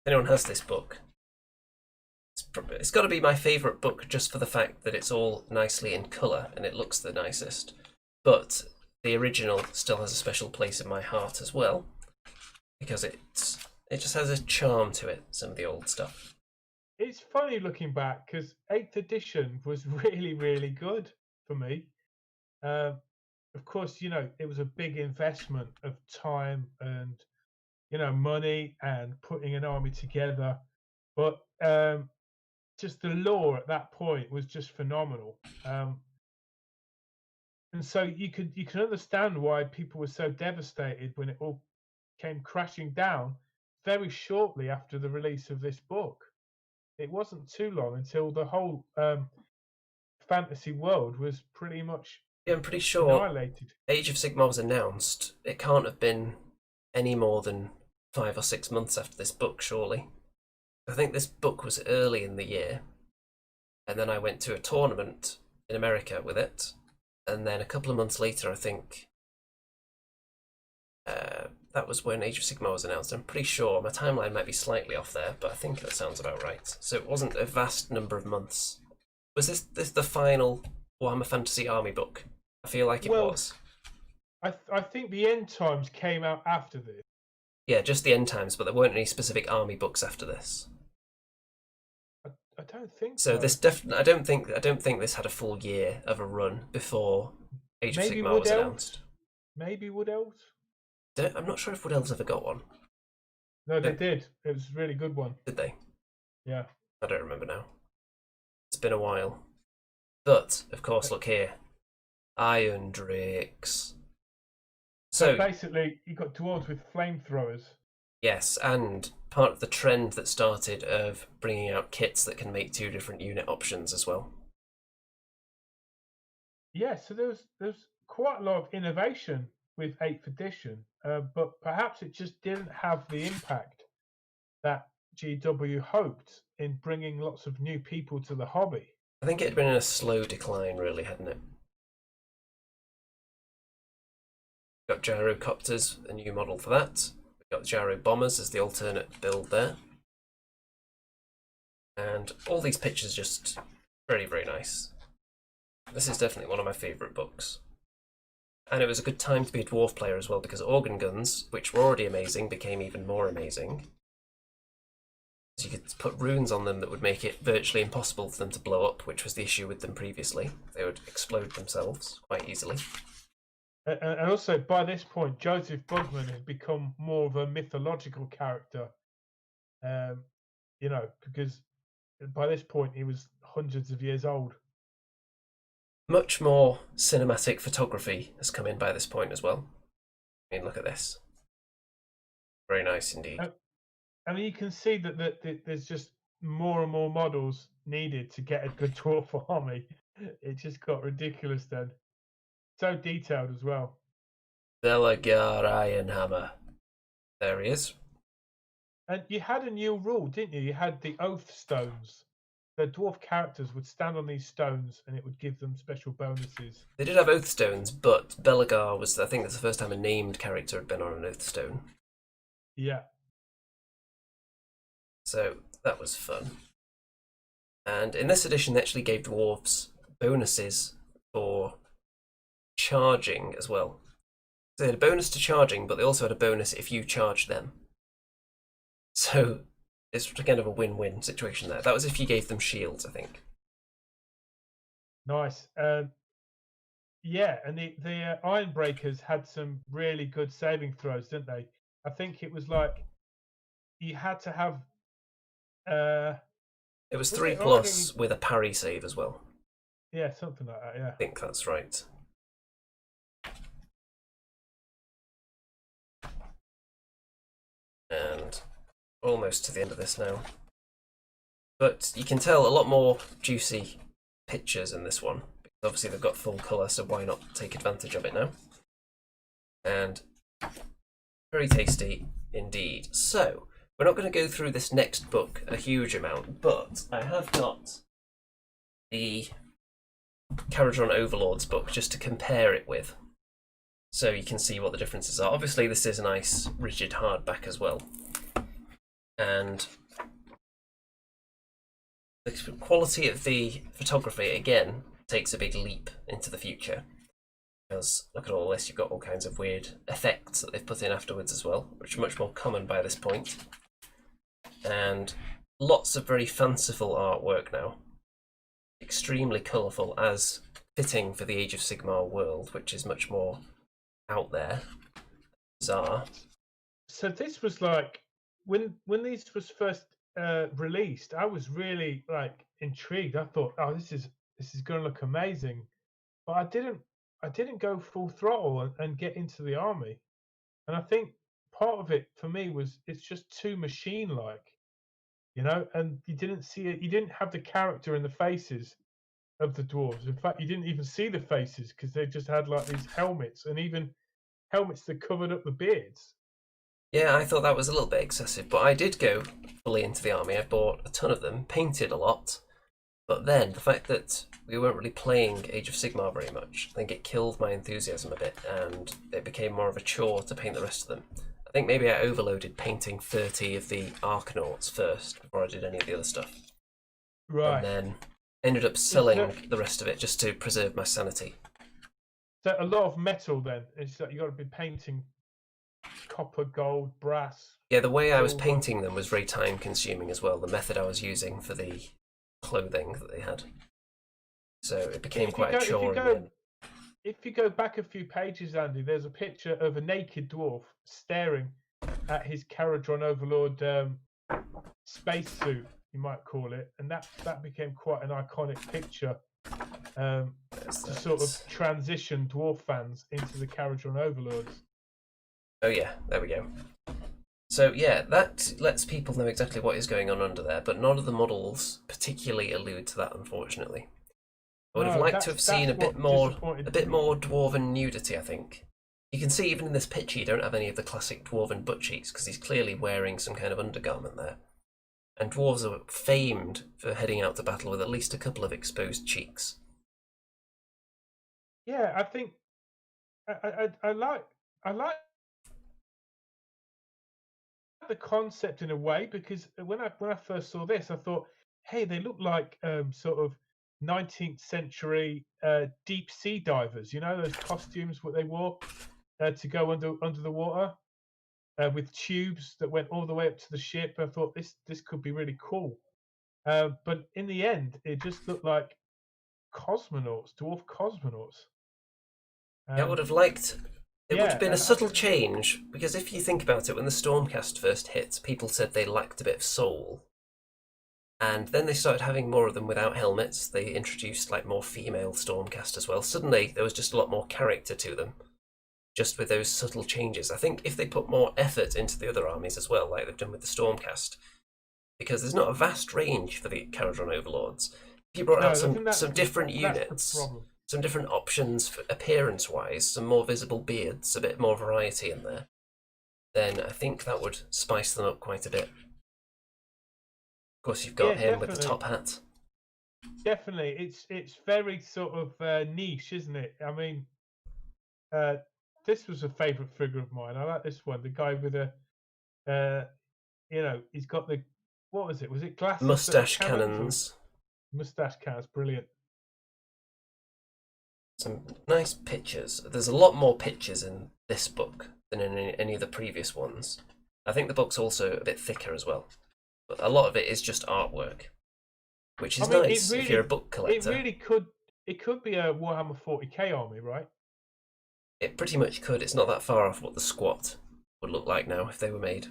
anyone has this book, it's got to be my favourite book just for the fact that it's all nicely in colour and it looks the nicest. But the original still has a special place in my heart as well, because it just has a charm to it, some of the old stuff. It's funny looking back because 8th edition was really, really good for me. Of course, you know, it was a big investment of time and, you know, money and putting an army together. But just the lore at that point was just phenomenal. And so you can understand why people were so devastated when it all came crashing down very shortly after the release of this book. It wasn't too long until the whole fantasy world was pretty much I'm pretty sure annihilated. Age of Sigmar was announced. It can't have been any more than 5 or 6 months after this book, surely. I think this book was early in the year, and then I went to a tournament in America with it, and then a couple of months later, I think, that was when Age of Sigmar was announced. I'm pretty sure, my timeline might be slightly off there, but I think that sounds about right. So it wasn't a vast number of months. Was this the final Warhammer Fantasy Army book? I feel like it was. I think the End Times came out after this. Yeah, just the End Times, but there weren't any specific army books after this. I don't think so. This I don't think this had a full year of a run before Age of Sigmar was announced. Maybe Wood Elves. I'm not sure if Wood Elves ever got one. No, they did. It was a really good one. Did they? Yeah. I don't remember now. It's been a while. But, of course, look here. Iron Drakes. So basically, you got dwarves with flamethrowers. Yes, and part of the trend that started of bringing out kits that can make 2 different unit options as well. Yeah, so there's quite a lot of innovation with 8th edition, but perhaps it just didn't have the impact that GW hoped in bringing lots of new people to the hobby. I think it had been in a slow decline, really, hadn't it? We've got gyrocopters, a new model for that. We've got gyro bombers as the alternate build there. And all these pictures just very, very nice. This is definitely one of my favourite books. And it was a good time to be a dwarf player as well, because organ guns, which were already amazing, became even more amazing. So you could put runes on them that would make it virtually impossible for them to blow up, which was the issue with them previously. They would explode themselves quite easily. And also, by this point, Joseph Bugman had become more of a mythological character. You know, because by this point he was hundreds of years old. Much more cinematic photography has come in by this point as well. I mean, look at this. Very nice indeed. And you can see that there's just more and more models needed to get a good dwarf army. It just got ridiculous then. So detailed as well. Belagar Ironhammer. There he is. And you had a new rule, didn't you? You had the oath stones. The dwarf characters would stand on these stones and it would give them special bonuses. They did have oath stones, but Belagar was, I think that's the first time a named character had been on an oath stone. Yeah. So that was fun. And in this edition, they actually gave dwarves bonuses for charging as well. So they had a bonus to charging, but they also had a bonus if you charged them. So it's kind of a win-win situation there. That was if you gave them shields, I think. Nice. Yeah, and the Iron Breakers had some really good saving throws, didn't they? I think it was like you had to have. It was Was 3 it plus with a parry save as well. Yeah, something like that. Yeah. I think that's right. And almost to the end of this now. But you can tell a lot more juicy pictures in this one. Because obviously they've got full colour, so why not take advantage of it now? And very tasty indeed. So, we're not going to go through this next book a huge amount, but I have got the Kharadron Overlords book just to compare it with. So you can see what the differences are. Obviously this is a nice rigid hardback as well. And the quality of the photography, again, takes a big leap into the future. Because look at all this, you've got all kinds of weird effects that they've put in afterwards as well, which are much more common by this point. And lots of very fanciful artwork now. Extremely colourful, as fitting for the Age of Sigmar world, which is much more out there. Bizarre. So this was like when these was first released, I was really like intrigued. I thought, oh, this is going to look amazing, but I didn't go full throttle and get into the army. And I think part of it for me was it's just too machine-like, you know. And you didn't see it. You didn't have the character in the faces of the dwarves. In fact, you didn't even see the faces because they just had like these helmets, and even helmets that covered up the beards. Yeah, I thought that was a little bit excessive, but I did go fully into the army. I bought a ton of them, painted a lot, but then the fact that we weren't really playing Age of Sigmar very much, I think it killed my enthusiasm a bit, and it became more of a chore to paint the rest of them. I think maybe I overloaded painting 30 of the Arcanauts first before I did any of the other stuff. Right. And then ended up selling the rest of it just to preserve my sanity. So a lot of metal then. It's like you got to be painting copper, gold, brass. Yeah, the way I was silver. painting them was very time consuming as well, the method I was using for the clothing that they had. So it became quite a chore in the end. If you go back a few pages, Andy, there's a picture of a naked dwarf staring at his Kharadron Overlord spacesuit, you might call it, and that became quite an iconic picture to sort of transition dwarf fans into the Kharadron Overlords. Oh yeah, there we go. So yeah, that lets people know exactly what is going on under there, but none of the models particularly allude to that, unfortunately. I would have liked to have seen a bit more dwarven nudity, I think. You can see even in this picture you don't have any of the classic dwarven butt cheeks, because he's clearly wearing some kind of undergarment there. And dwarves are famed for heading out to battle with at least a couple of exposed cheeks. Yeah, I think I like the concept in a way, because when I first saw this, I thought, hey, they look like sort of 19th century deep sea divers. You know, those costumes what they wore to go under the water with tubes that went all the way up to the ship. I thought this could be really cool. But in the end, it just looked like cosmonauts, dwarf cosmonauts. I would have liked. It would have been a and subtle change, because if you think about it, when the Stormcast first hit, people said they lacked a bit of soul. And then they started having more of them without helmets. They introduced like more female Stormcast as well. Suddenly there was just a lot more character to them, just with those subtle changes. I think if they put more effort into the other armies as well, like they've done with the Stormcast, because there's not a vast range for the Kharadron Overlords. If you brought out some different units, some different options for appearance-wise, some more visible beards, a bit more variety in there, then I think that would spice them up quite a bit. Of course, you've got him with the top hat. Definitely, it's very sort of niche, isn't it? I mean, this was a favourite figure of mine. I like this one. The guy with a, you know, he's got the, what was it? Was it glasses? Mustache cannons. Mustache cat's brilliant. Some nice pictures. There's a lot more pictures in this book than in any of the previous ones. I think the book's also a bit thicker as well. But a lot of it is just artwork, which is nice if you're a book collector. It could be a Warhammer 40k army, right? It pretty much could. It's not that far off what the squat would look like now if they were made.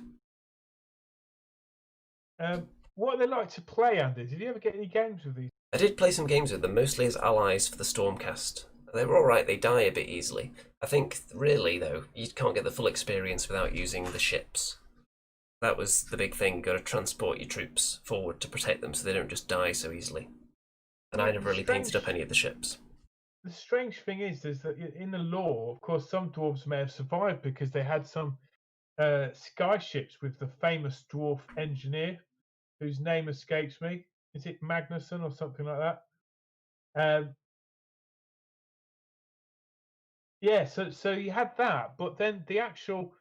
What are they like to play, Andy? Did you ever get any games with these? I did play some games with them, mostly as allies for the Stormcast. They were alright, they die a bit easily. I think, really, though, you can't get the full experience without using the ships. That was the big thing, got to transport your troops forward to protect them so they don't just die so easily. And I never really painted up any of the ships. The strange thing is that in the lore, of course, some dwarves may have survived because they had some sky ships with the famous dwarf engineer, whose name escapes me. Is it Magnuson or something like that? Yeah, so you had that, but then the actual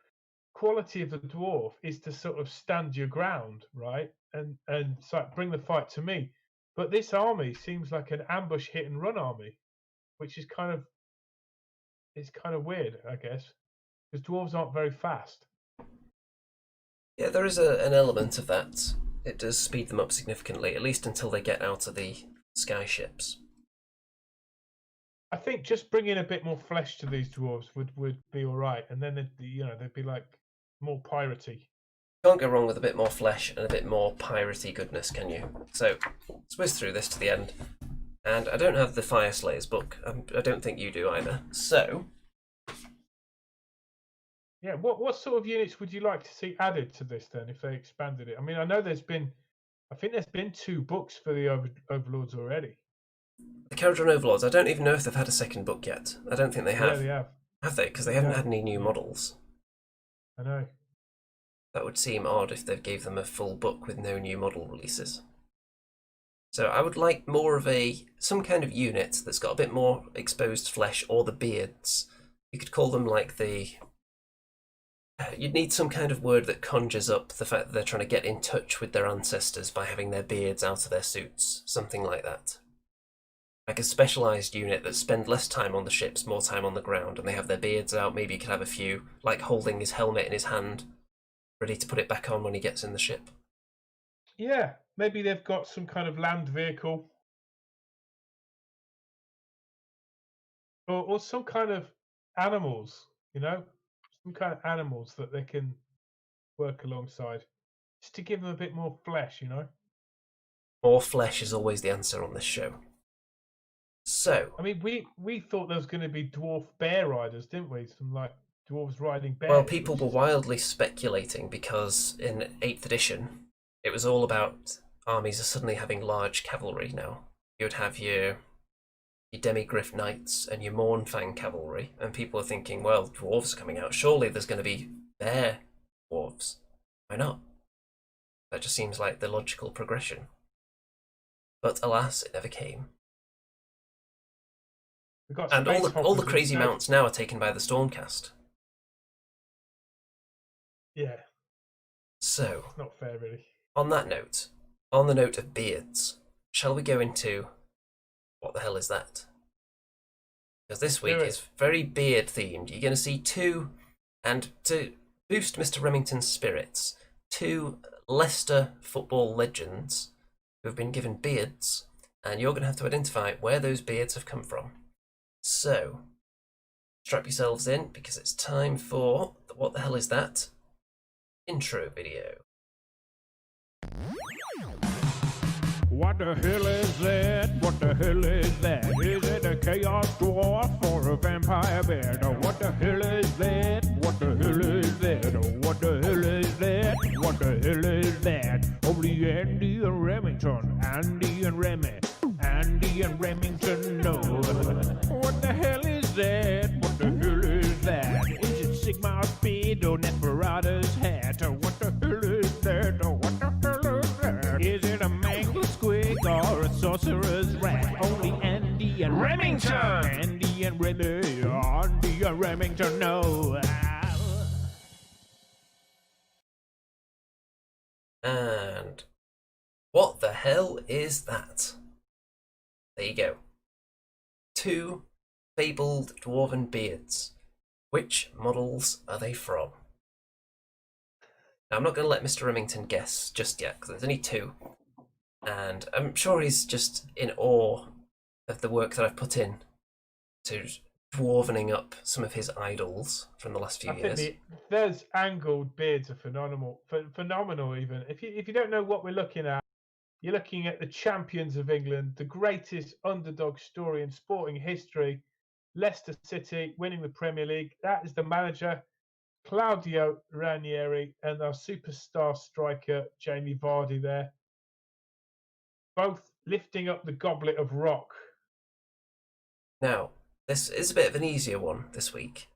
quality of the dwarf is to sort of stand your ground, right? And so bring the fight to me. But this army seems like an ambush hit and run army, which is kind of weird, I guess, because dwarves aren't very fast. Yeah, there is an element of that. It does speed them up significantly, at least until they get out of the sky ships. I think just bringing a bit more flesh to these dwarves would be all right, and then they'd be like more piratey. Can't go wrong with a bit more flesh and a bit more piratey goodness, can you? So let's whiz through this to the end. And I don't have the Fire Slayers book. I don't think you do either. So yeah, what sort of units would you like to see added to this then, if they expanded it? I mean, I know there's been 2 books for the Overlords already. The Kharadron Overlords, I don't even know if they've had a second book yet. I don't think they have. Yeah, they have. Have they? Because they haven't had any new models. I know. That would seem odd if they gave them a full book with no new model releases. So I would like more of some kind of unit that's got a bit more exposed flesh, or the beards. You could call them like you'd need some kind of word that conjures up the fact that they're trying to get in touch with their ancestors by having their beards out of their suits. Something like that. Like a specialised unit that spend less time on the ships, more time on the ground, and they have their beards out. Maybe you could have a few, like holding his helmet in his hand, ready to put it back on when he gets in the ship. Yeah, maybe they've got some kind of land vehicle. Or some kind of animals, some kind of animals that they can work alongside, just to give them a bit more flesh, More flesh is always the answer on this show. So, I mean, we thought there was going to be dwarf bear riders, didn't we? Some like dwarves riding bears. Well, people were wildly speculating because in 8th edition, it was all about armies are suddenly having large cavalry now. You would have your Demigryph Knights and your Mournfang cavalry, and people are thinking, well, dwarves are coming out. Surely there's going to be bear dwarves. Why not? That just seems like the logical progression. But alas, it never came. And all the crazy mounts now are taken by the Stormcast. Yeah. So, it's not fair, really. On that note, on the note of beards, shall we go into what the hell is that? Because this week is very beard themed. You're going to see 2, and to boost Mr. Remington's spirits, 2 Leicester football legends who have been given beards, and you're going to have to identify where those beards have come from. So, strap yourselves in, because it's time for the What the Hell Is That intro video. What the hell is that? What the hell is that? Is it a chaos dwarf or a vampire bear? Oh, what the hell is that? What the hell is that? Oh, what the hell is that? What the hell is that? Only Andy and Remington, Andy and Remy, Andy and Remington know. What the hell is that? What the hell is that? Is it Sigmar's beard or Neferata's hat? Oh, what the hell is that? Oh, what the hell is that? Is it a mangled squig or a sorcerer's rat? Only Andy and Remington, Andy and Remy, Andy and Remington know. And what the hell is that? There you go. 2 fabled dwarven beards. Which models are they from? Now, I'm not going to let Mr. Remington guess just yet, because there's only 2. And I'm sure he's just in awe of the work that I've put in to dwarvening up some of his idols from the last few years. think those angled beards are phenomenal. Phenomenal, even if you don't know what we're looking at, you're looking at the champions of England, the greatest underdog story in sporting history. Leicester City winning the Premier League. That is the manager, Claudio Ranieri, and our superstar striker Jamie Vardy there, both lifting up the goblet of rock. Now, this is a bit of an easier one this week,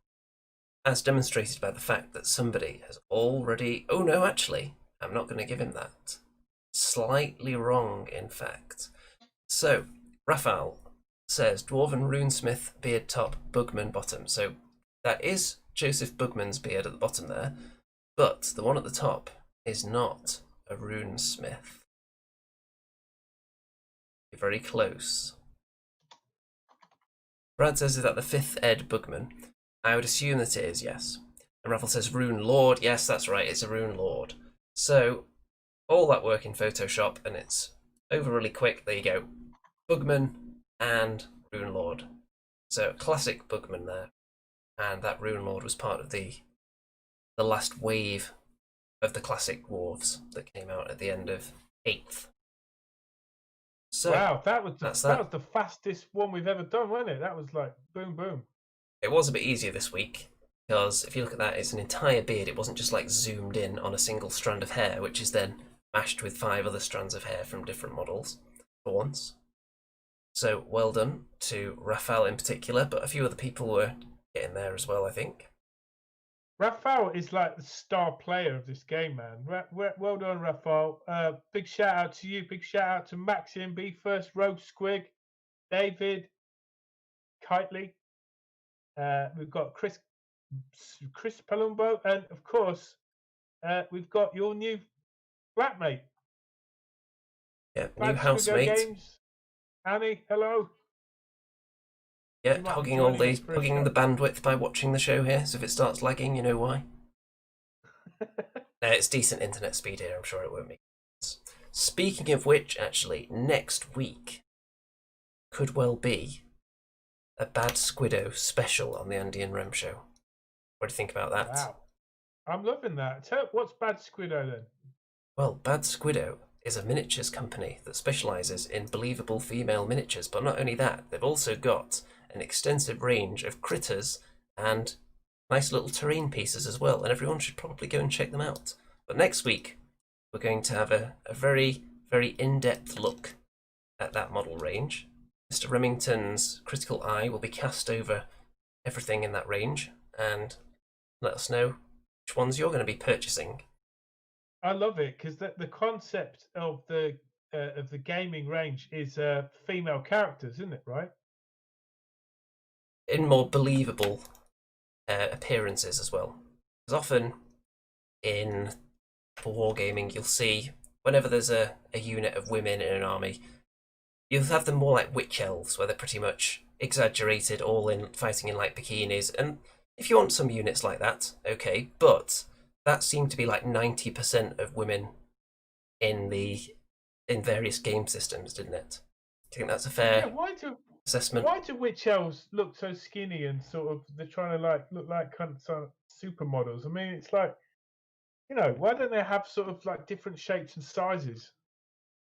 as demonstrated by the fact that somebody has already... Oh no, actually, I'm not going to give him that. Slightly wrong, in fact. So, Raphael says Dwarven Runesmith beard top, Bugman bottom. So that is Joseph Bugman's beard at the bottom there, but the one at the top is not a runesmith. You're very close. Brad says, is that the 5th Ed Bugman? I would assume that it is, yes. And Raphael says Rune Lord. Yes, that's right, it's a Rune Lord. So, all that work in Photoshop, and it's over really quick. There you go. Bugman and Rune Lord. So, classic Bugman there. And that Rune Lord was part of the last wave of the classic Dwarves that came out at the end of 8th. So, wow, that was the fastest one we've ever done, wasn't it? That was like boom, boom. It was a bit easier this week, because if you look at that, it's an entire beard. It wasn't just like zoomed in on a single strand of hair, which is then mashed with 5 other strands of hair from different models for once. So well done to Raphael in particular, but a few other people were getting there as well, I think. Raphael is like the star player of this game, man. Well done, Raphael. Big shout out to you. Big shout out to Maxim, B First, Rogue Squig, David, Kitely. We've got Chris Palumbo, and of course, we've got your new flatmate. Yeah, new housemate. Games. Annie, hello. Yeah, hogging the bandwidth by watching the show here, so if it starts lagging, you know why. It's decent internet speed here, I'm sure it won't make sense. Speaking of which, actually, next week could well be a Bad Squiddo special on the Andy and Rem show. What do you think about that? Wow. I'm loving that. What's Bad Squiddo then? Well, Bad Squiddo is a miniatures company that specialises in believable female miniatures, but not only that, they've also got an extensive range of critters and nice little terrain pieces as well, and everyone should probably go and check them out. But next week, we're going to have a very, very in-depth look at that model range. Mr. Remington's critical eye will be cast over everything in that range and let us know which ones you're going to be purchasing. I love it because the concept of the gaming range is female characters, isn't it? Right? In more believable appearances as well. Because often in wargaming, you'll see whenever there's a unit of women in an army, you'll have them more like witch elves, where they're pretty much exaggerated, all in fighting in like bikinis. And if you want some units like that, okay, but that seemed to be like 90% of women in various game systems, didn't it? Do you think that's a fair assessment? Why do witch elves look so skinny and sort of they're trying to like look like kind of supermodels? I mean, it's like, you know, why don't they have sort of like different shapes and sizes?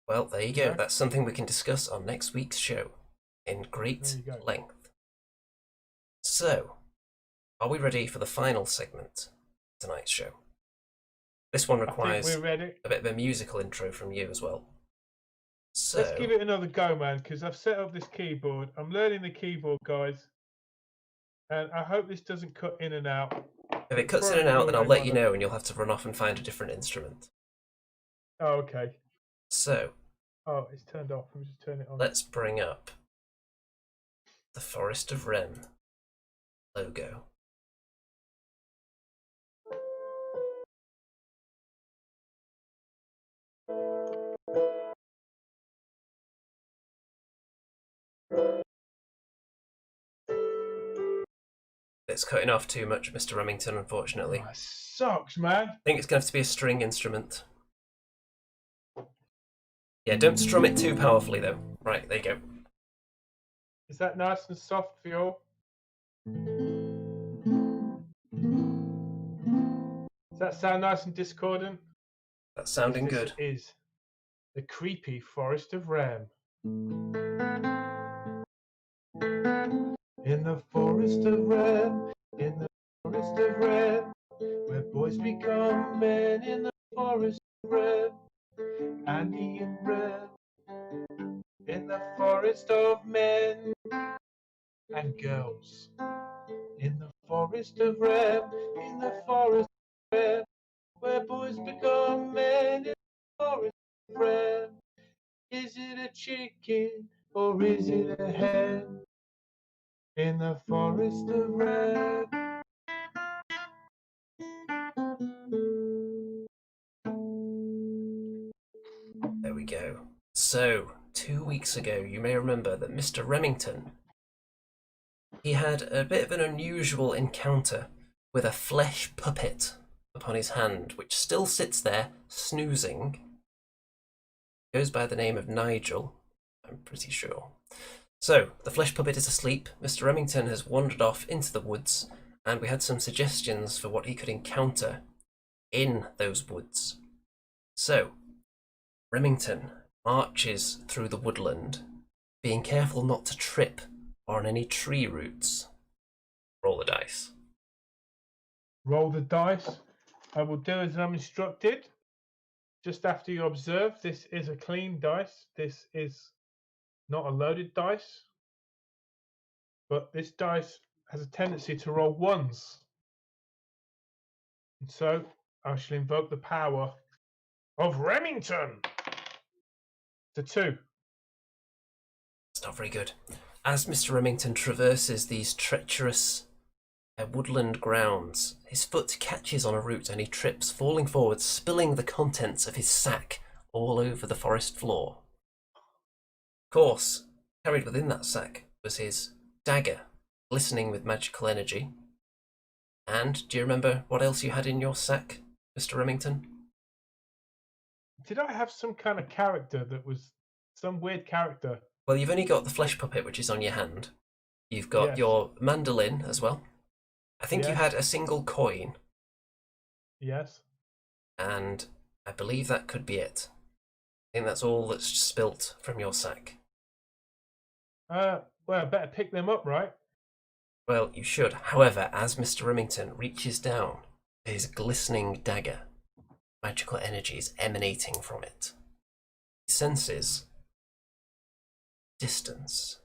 Well, there you go. That's something we can discuss on next week's show in great length. So, are we ready for the final segment of tonight's show? This one requires a bit of a musical intro from you as well. So, let's give it another go, man, because I've set up this keyboard. I'm learning the keyboard, guys. And I hope this doesn't cut in and out. If it cuts in and out, then I'll let you know and you'll have to run off and find a different instrument. Oh, okay. So... Oh, it's turned off. Let me just turn it on. Let's bring up the Forest of Rem logo. It's cutting off too much, Mr. Remington, unfortunately. Oh, it sucks, man. I think it's going to have to be a string instrument. Yeah, don't strum it too powerfully, though. Right, there you go. Is that nice and soft for you? Does that sound nice and discordant? That's sounding This good. is the creepy Forest of Rem. In the Forest of Rem, in the Forest of Rem, where boys become men in the Forest of Rem, Annie and Rem, in the Forest of Men and Girls, in the Forest of Rem, in the Forest of Rem, where boys become men in the Forest of Rem. Is it a chicken or is it a hen? In the Forest of Rem. There we go. So, 2 weeks ago, you may remember that Mr. Remington, he had a bit of an unusual encounter with a flesh puppet upon his hand, which still sits there, snoozing. Goes by the name of Nigel, I'm pretty sure. So, the flesh puppet is asleep, Mr. Remington has wandered off into the woods, and we had some suggestions for what he could encounter in those woods. So, Remington marches through the woodland, being careful not to trip on any tree roots. Roll the dice. Roll the dice. I will do as I'm instructed. Just after you observe, this is a clean dice. This is not a loaded dice. But this dice has a tendency to roll ones. And so I shall invoke the power of Remington. The 2. It's not very good. As Mr. Remington traverses these treacherous woodland grounds, his foot catches on a root and he trips, falling forward, spilling the contents of his sack all over the forest floor. Of course, carried within that sack was his dagger, glistening with magical energy. And do you remember what else you had in your sack, Mr. Remington? Did I have some kind of character that was some weird character? Well, you've only got the flesh puppet, which is on your hand. You've got Yes. your mandolin as well. I think you Yes. had a single coin, Yes. and I believe that could be it. I think that's all that's spilt from your sack. Well, I better pick them up, right? Well, you should. However, as Mr. Remington reaches down for his glistening dagger, magical energy is emanating from it. He senses distance,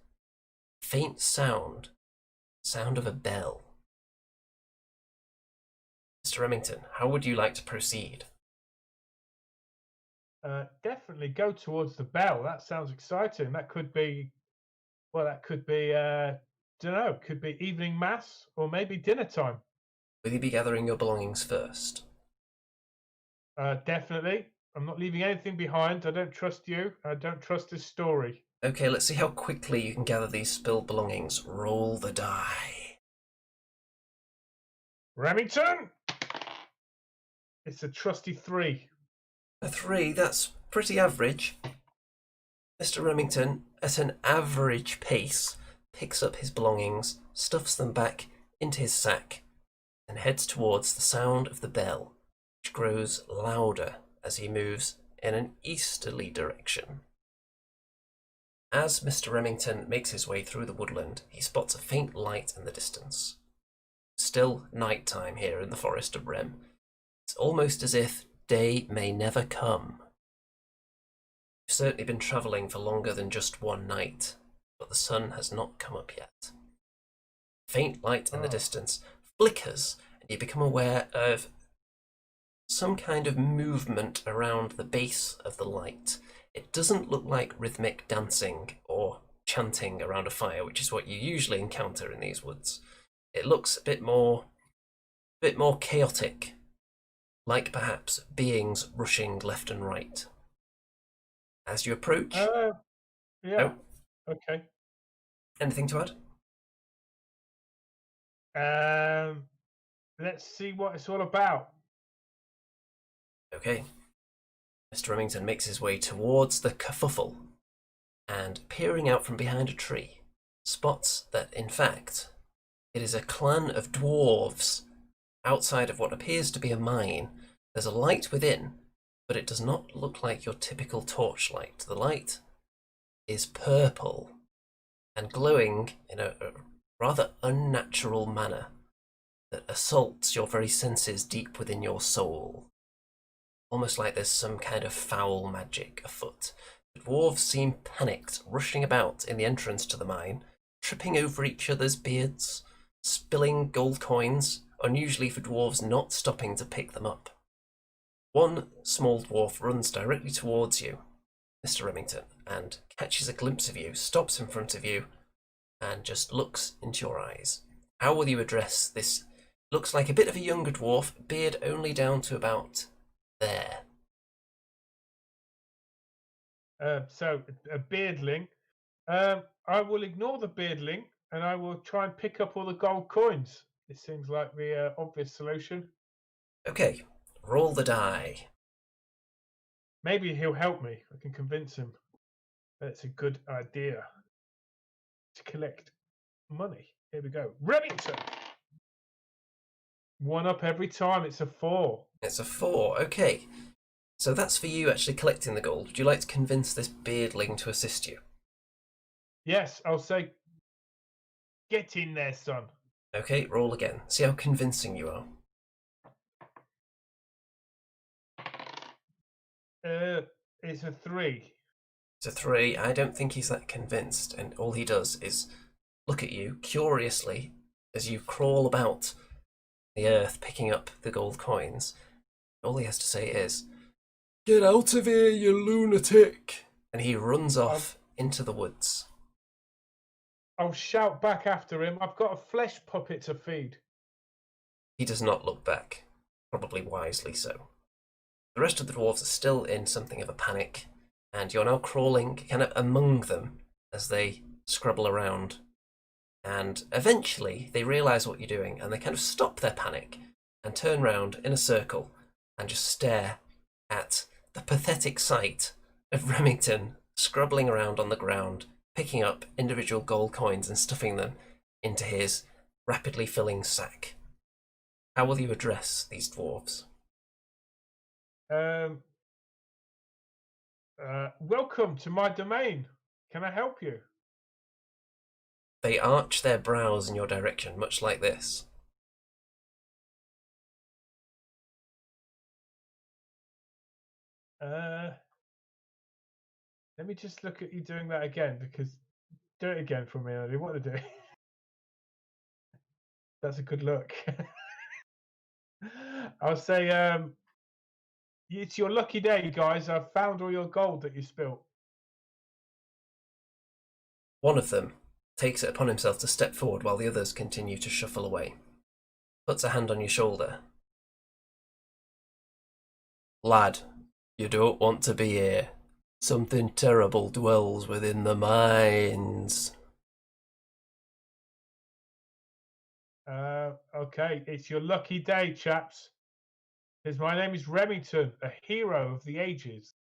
faint sound of a bell. Mr. Remington, how would you like to proceed? Definitely go towards the bell. That sounds exciting. That could be, don't know, could be evening mass or maybe dinner time. Will you be gathering your belongings first? Definitely. I'm not leaving anything behind. I don't trust you. I don't trust this story. Okay, let's see how quickly you can gather these spilled belongings. Roll the die. Remington! It's a trusty 3. A 3, that's pretty average. Mr. Remington, at an average pace, picks up his belongings, stuffs them back into his sack, and heads towards the sound of the bell, which grows louder as he moves in an easterly direction. As Mr. Remington makes his way through the woodland, he spots a faint light in the distance. Still night time here in the Forest of Rem. It's almost as if day may never come. We've certainly been travelling for longer than just one night, but the sun has not come up yet. Faint light in the distance flickers, and you become aware of some kind of movement around the base of the light. It doesn't look like rhythmic dancing or chanting around a fire, which is what you usually encounter in these woods. It looks a bit more chaotic, like perhaps beings rushing left and right. As you approach... Yeah. Oh, Okay. anything to add? Let's see what it's all about. Okay. Mr. Remington makes his way towards the kerfuffle and, peering out from behind a tree, spots that, in fact, it is a clan of dwarves outside of what appears to be a mine. There's a light within, but it does not look like your typical torchlight. The light is purple and glowing in a rather unnatural manner that assaults your very senses deep within your soul. Almost like there's some kind of foul magic afoot. The dwarves seem panicked, rushing about in the entrance to the mine, tripping over each other's beards, spilling gold coins, unusually for dwarves not stopping to pick them up. One small dwarf runs directly towards you, Mr. Remington, and catches a glimpse of you, stops in front of you, and just looks into your eyes. How will you address this? Looks like a bit of a younger dwarf, beard only down to about there. So a beardling. I will ignore the beardling and I will try and pick up all the gold coins. It seems like the obvious solution. Okay, roll the die. Maybe he'll help me. I can convince him that it's a good idea to collect money. Here we go. Remington! 1 up every time. It's a 4. It's a 4, okay. So that's for you actually collecting the gold. Would you like to convince this beardling to assist you? Yes, I'll say, get in there, son. Okay, roll again. See how convincing you are. It's a 3. It's a 3. I don't think he's that convinced, and all he does is look at you curiously as you crawl about the earth picking up the gold coins. All he has to say is, "Get out of here, you lunatic!" And he runs off into the woods. I'll shout back after him. I've got a flesh puppet to feed. He does not look back, probably wisely so. The rest of the dwarves are still in something of a panic, and you're now crawling kind of among them as they scrabble around. And eventually they realise what you're doing, and they kind of stop their panic and turn round in a circle and just stare at the pathetic sight of Remington scrabbling around on the ground, picking up individual gold coins and stuffing them into his rapidly filling sack. How will you address these dwarves? Welcome to my domain. Can I help you? They arch their brows in your direction, much like this. Let me just look at you doing that again, because do it again for me. I do want to do. That's a good look. I'll say, it's your lucky day, guys. I've found all your gold that you spilt. One of them takes it upon himself to step forward while the others continue to shuffle away. Puts a hand on your shoulder. "Lad, you don't want to be here. Something terrible dwells within the mines." Okay, it's your lucky day, chaps. Because my name is Remington, a hero of the ages.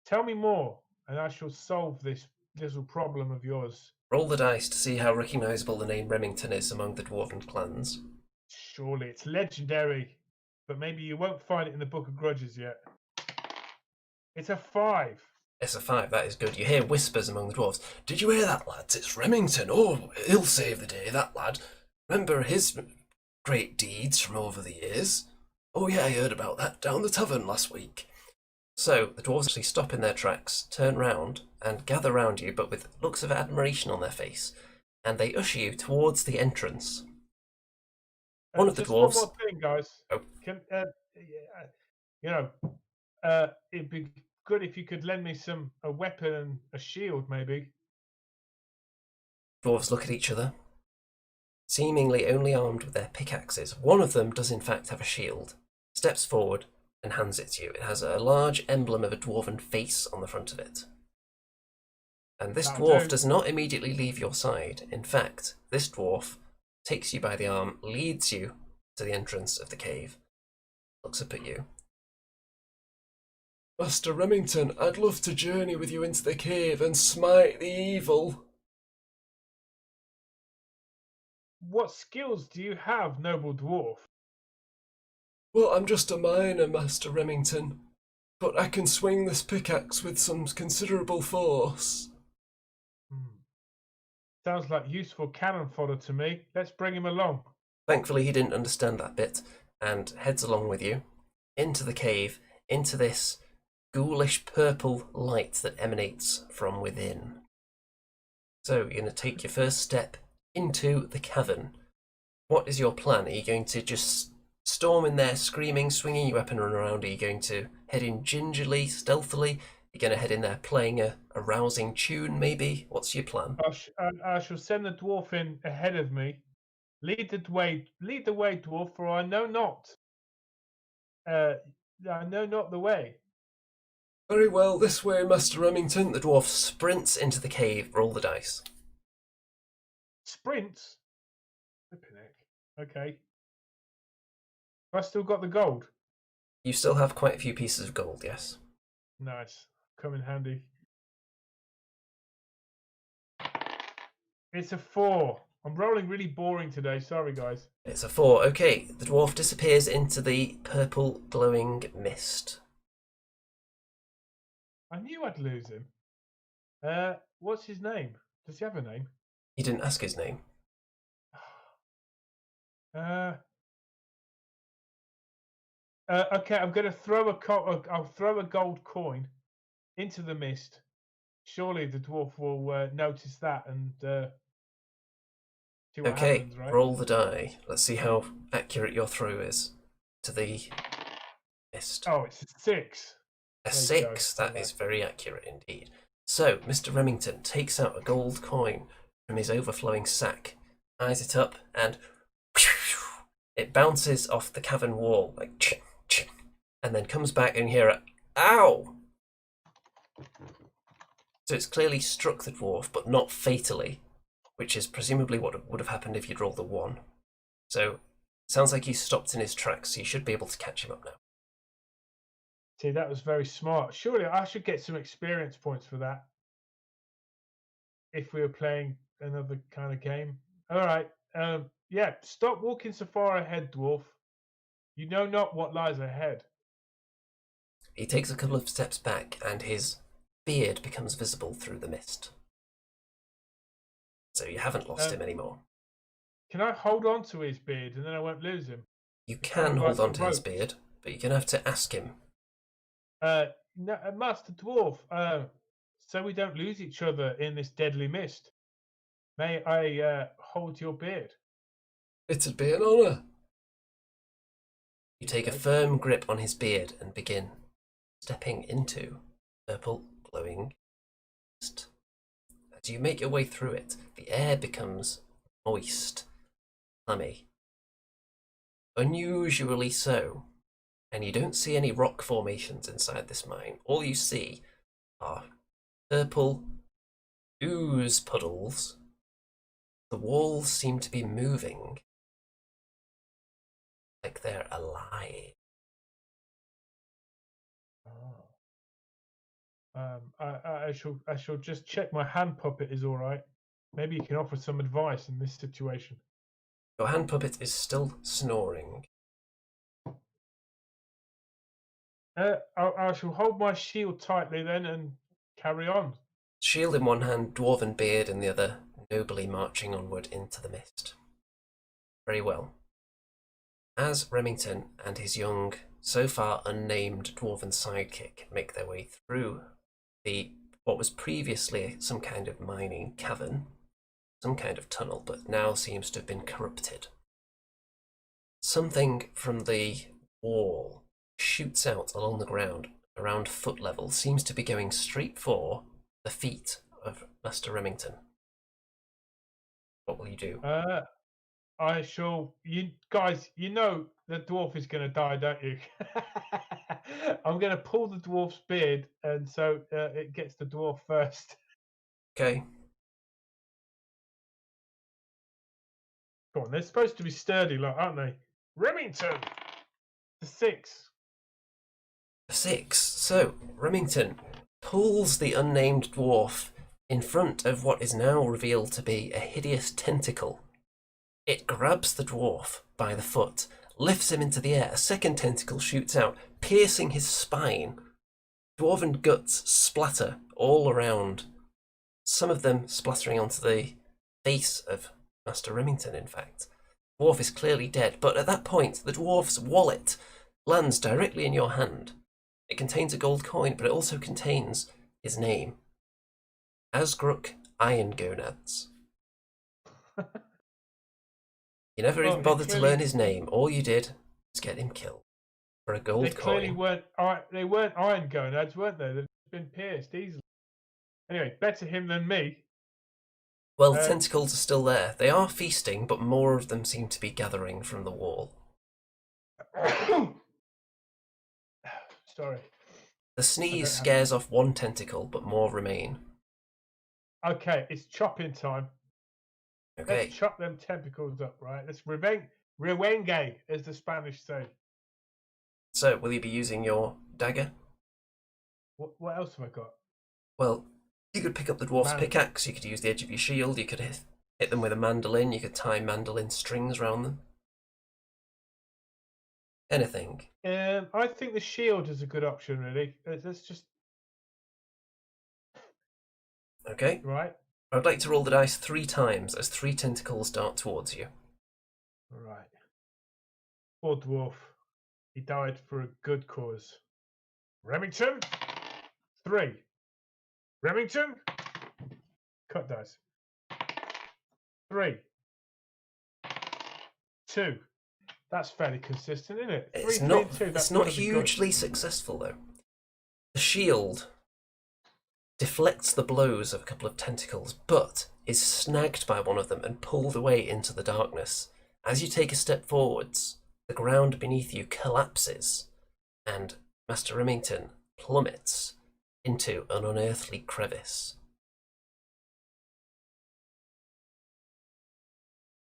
Tell me more, and I shall solve this little problem of yours. Roll the dice to see how recognisable the name Remington is among the dwarven clans. Surely it's legendary, but maybe you won't find it in the Book of Grudges yet. It's a 5. It's a 5, that is good. You hear whispers among the dwarves. "Did you hear that, lads? It's Remington. Oh, he'll save the day, that lad. Remember his great deeds from over the years? Oh yeah, I heard about that down the tavern last week." So the dwarves actually stop in their tracks, turn round, and gather round you, but with looks of admiration on their face, and they usher you towards the entrance. One of the dwarves. One more thing, guys. Oh. Can, it'd be good if you could lend me a weapon and a shield, maybe. Dwarves look at each other, seemingly only armed with their pickaxes. One of them does in fact have a shield, steps forward and hands it to you. It has a large emblem of a dwarven face on the front of it. And this dwarf does not immediately leave your side. In fact, this dwarf takes you by the arm, leads you to the entrance of the cave, looks up at you. Master Remington, I'd love to journey with you into the cave and smite the evil. What skills do you have, noble dwarf? Well, I'm just a miner, Master Remington, but I can swing this pickaxe with some considerable force. Sounds like useful cannon fodder to me. Let's bring him along. Thankfully, he didn't understand that bit and heads along with you into the cave, into this ghoulish purple light that emanates from within. So, you're going to take your first step into the cavern. What is your plan? Are you going to just storm in there screaming, swinging your weapon around? Are you going to head in gingerly, stealthily? You're going to head in there playing a rousing tune, maybe? What's your plan? I shall send the dwarf in ahead of me. Lead the way, dwarf, for I know not. I know not the way. Very well, this way, Master Remington. The dwarf sprints into the cave. Roll the dice. Sprints? Flipping heck. Okay. Have I still got the gold? You still have quite a few pieces of gold, yes. Nice. Come in handy. It's a 4. I'm rolling really boring today. Sorry, guys. It's a 4. Okay, the dwarf disappears into the purple glowing mist. I knew I'd lose him. What's his name? Does he have a name? He didn't ask his name. Okay, I'm going to I'll throw a gold coin into the mist. Surely the dwarf will notice that and see what happens, right? Roll the die. Let's see how accurate your throw is to the mist. Oh, it's a 6. A 6. That is very accurate indeed. So, Mr. Remington takes out a gold coin from his overflowing sack, eyes it up, and it bounces off the cavern wall, like and then comes back and you hear a ow! So it's clearly struck the dwarf, but not fatally, which is presumably what would have happened if you'd rolled a 1. So, sounds like he's stopped in his tracks, so you should be able to catch him up now. See, that was very smart. Surely I should get some experience points for that. If we were playing another kind of game. All right. Yeah, stop walking so far ahead, dwarf. You know not what lies ahead. He takes a couple of steps back and his beard becomes visible through the mist. So you haven't lost him anymore. Can I hold on to his beard and then I won't lose him? You can hold on to his beard, but you're going to have to ask him. No, Master Dwarf, so we don't lose each other in this deadly mist, may I hold your beard? It'd be an honour. You take a firm grip on his beard and begin stepping into purple glowing mist. As you make your way through it, the air becomes moist, clammy. Unusually so. And you don't see any rock formations inside this mine. All you see are purple ooze puddles. The walls seem to be moving, like they're alive. I shall just check my hand puppet is all right. Maybe you can offer some advice in this situation. Your hand puppet is still snoring. I shall hold my shield tightly then and carry on. Shield in one hand, dwarven beard in the other, nobly marching onward into the mist. Very well. As Remington and his young, so far unnamed dwarven sidekick make their way through what was previously some kind of mining cavern, some kind of tunnel, but now seems to have been corrupted. Something from the wall shoots out along the ground around foot level, seems to be going straight for the feet of Master Remington. What will you do? I shall. You guys, you know the dwarf is going to die, don't you? I'm going to pull the dwarf's beard, and so it gets the dwarf first. Okay. Come on, they're supposed to be sturdy, like, aren't they? Remington! The 6. 6. So, Remington pulls the unnamed dwarf in front of what is now revealed to be a hideous tentacle. It grabs the dwarf by the foot, lifts him into the air. A second tentacle shoots out, piercing his spine. Dwarven guts splatter all around, some of them splattering onto the face of Master Remington, in fact. The dwarf is clearly dead, but at that point, the dwarf's wallet lands directly in your hand. It contains a gold coin, but it also contains his name. Asgruk Iron Gonads. You never even bothered to learn his name. All you did was get him killed for a gold coin. They clearly weren't iron gonads, weren't they? They've been pierced easily. Anyway, better him than me. Well, the tentacles are still there. They are feasting, but more of them seem to be gathering from the wall. Sorry. The sneeze scares off one tentacle, but more remain. Okay, it's chopping time. Okay. Let's chop them tentacles up, right? Let's revenge, as the Spanish say. So, will you be using your dagger? What else have I got? Well, you could pick up the dwarf's pickaxe, you could use the edge of your shield, you could hit them with a mandolin, you could tie mandolin strings around them. Anything. I think the shield is a good option, really. Let's just... Okay. Right. I would like to roll the dice 3 times as 3 tentacles dart towards you. Right. Poor dwarf. He died for a good cause. Remington. 3. Remington. Cut dice. 3. 2. That's fairly consistent, isn't it? It's 3, not. 3, 2. It's not hugely successful though. The shield deflects the blows of a couple of tentacles, but is snagged by one of them and pulled away into the darkness. As you take a step forwards, the ground beneath you collapses, and Master Remington plummets into an unearthly crevice.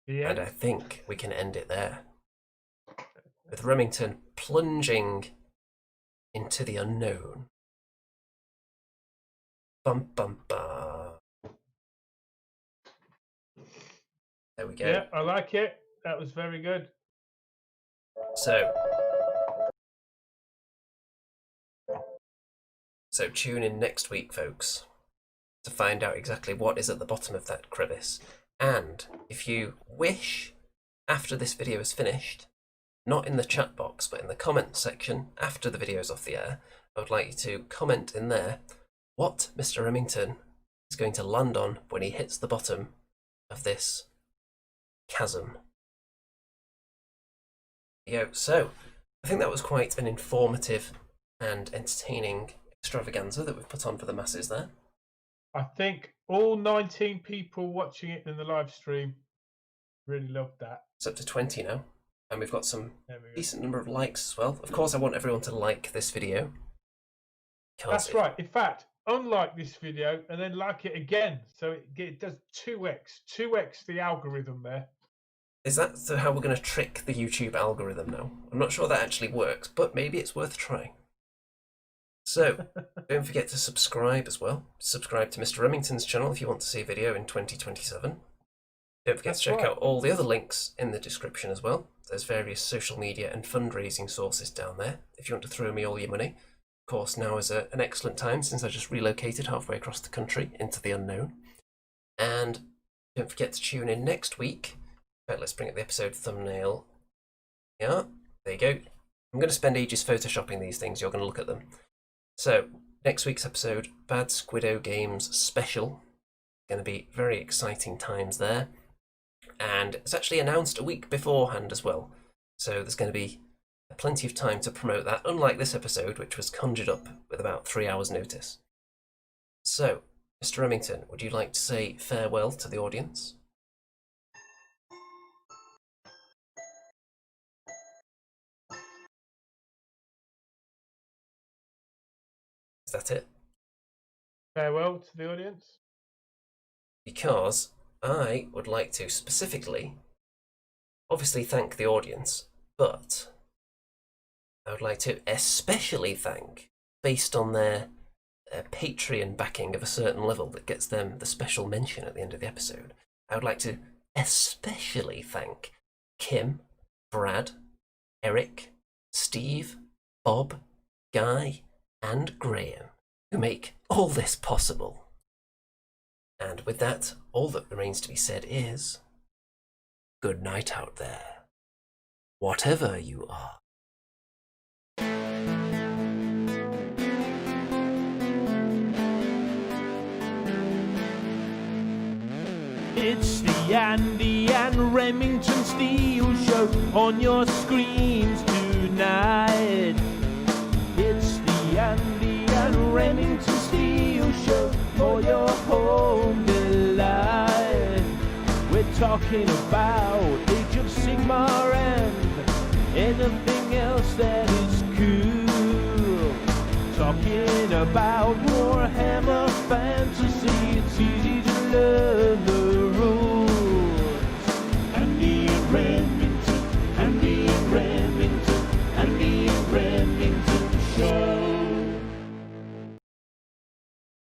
Yeah. And I think we can end it there. With Remington plunging into the unknown. Bum bum bum. There we go. Yeah, I like it. That was very good. So tune in next week, folks, to find out exactly what is at the bottom of that crevice. And if you wish, after this video is finished, not in the chat box, but in the comment section after the video is off the air, I would like you to comment in there what Mr. Remington is going to land on when he hits the bottom of this chasm. So I think that was quite an informative and entertaining extravaganza that we've put on for the masses there. I think all 19 people watching it in the live stream really loved that. It's up to 20 now, and we've got some decent number of likes as well. Of course, I want everyone to like this video. That's right. In fact, unlike this video and then like it again, so it does 2x the algorithm there. Is that how we're going to trick the YouTube algorithm now? I'm not sure that actually works, but maybe it's worth trying. So, don't forget to subscribe as well. Subscribe to Mr. Remington's channel if you want to see a video in 2027. Don't forget to check out all the other links in the description as well. There's various social media and fundraising sources down there if you want to throw me all your money. Of course, now is an excellent time since I just relocated halfway across the country into the unknown. And don't forget to tune in next week. Right, let's bring up the episode thumbnail. Yeah, there you go. I'm going to spend ages photoshopping these things. You're going to look at them. So, next week's episode, Bad Squiddo Games Special. Going to be very exciting times there. And it's actually announced a week beforehand as well. So there's going to be plenty of time to promote that, unlike this episode, which was conjured up with about 3 hours' notice. So, Mr. Remington, would you like to say farewell to the audience? Is that it? Farewell to the audience. Because I would like to specifically obviously thank the audience, but I would like to especially thank, based on their Patreon backing of a certain level that gets them the special mention at the end of the episode, I would like to especially thank Kim, Brad, Eric, Steve, Bob, Guy, and Graham, who make all this possible. And with that, all that remains to be said is, good night out there, whatever you are. It's the Andy and Remington Steel Show on your screens tonight. It's the Andy and Remington Steel Show for your home delight. We're talking about Age of Sigmar and anything else that is cool. Talking about Warhammer Fantasy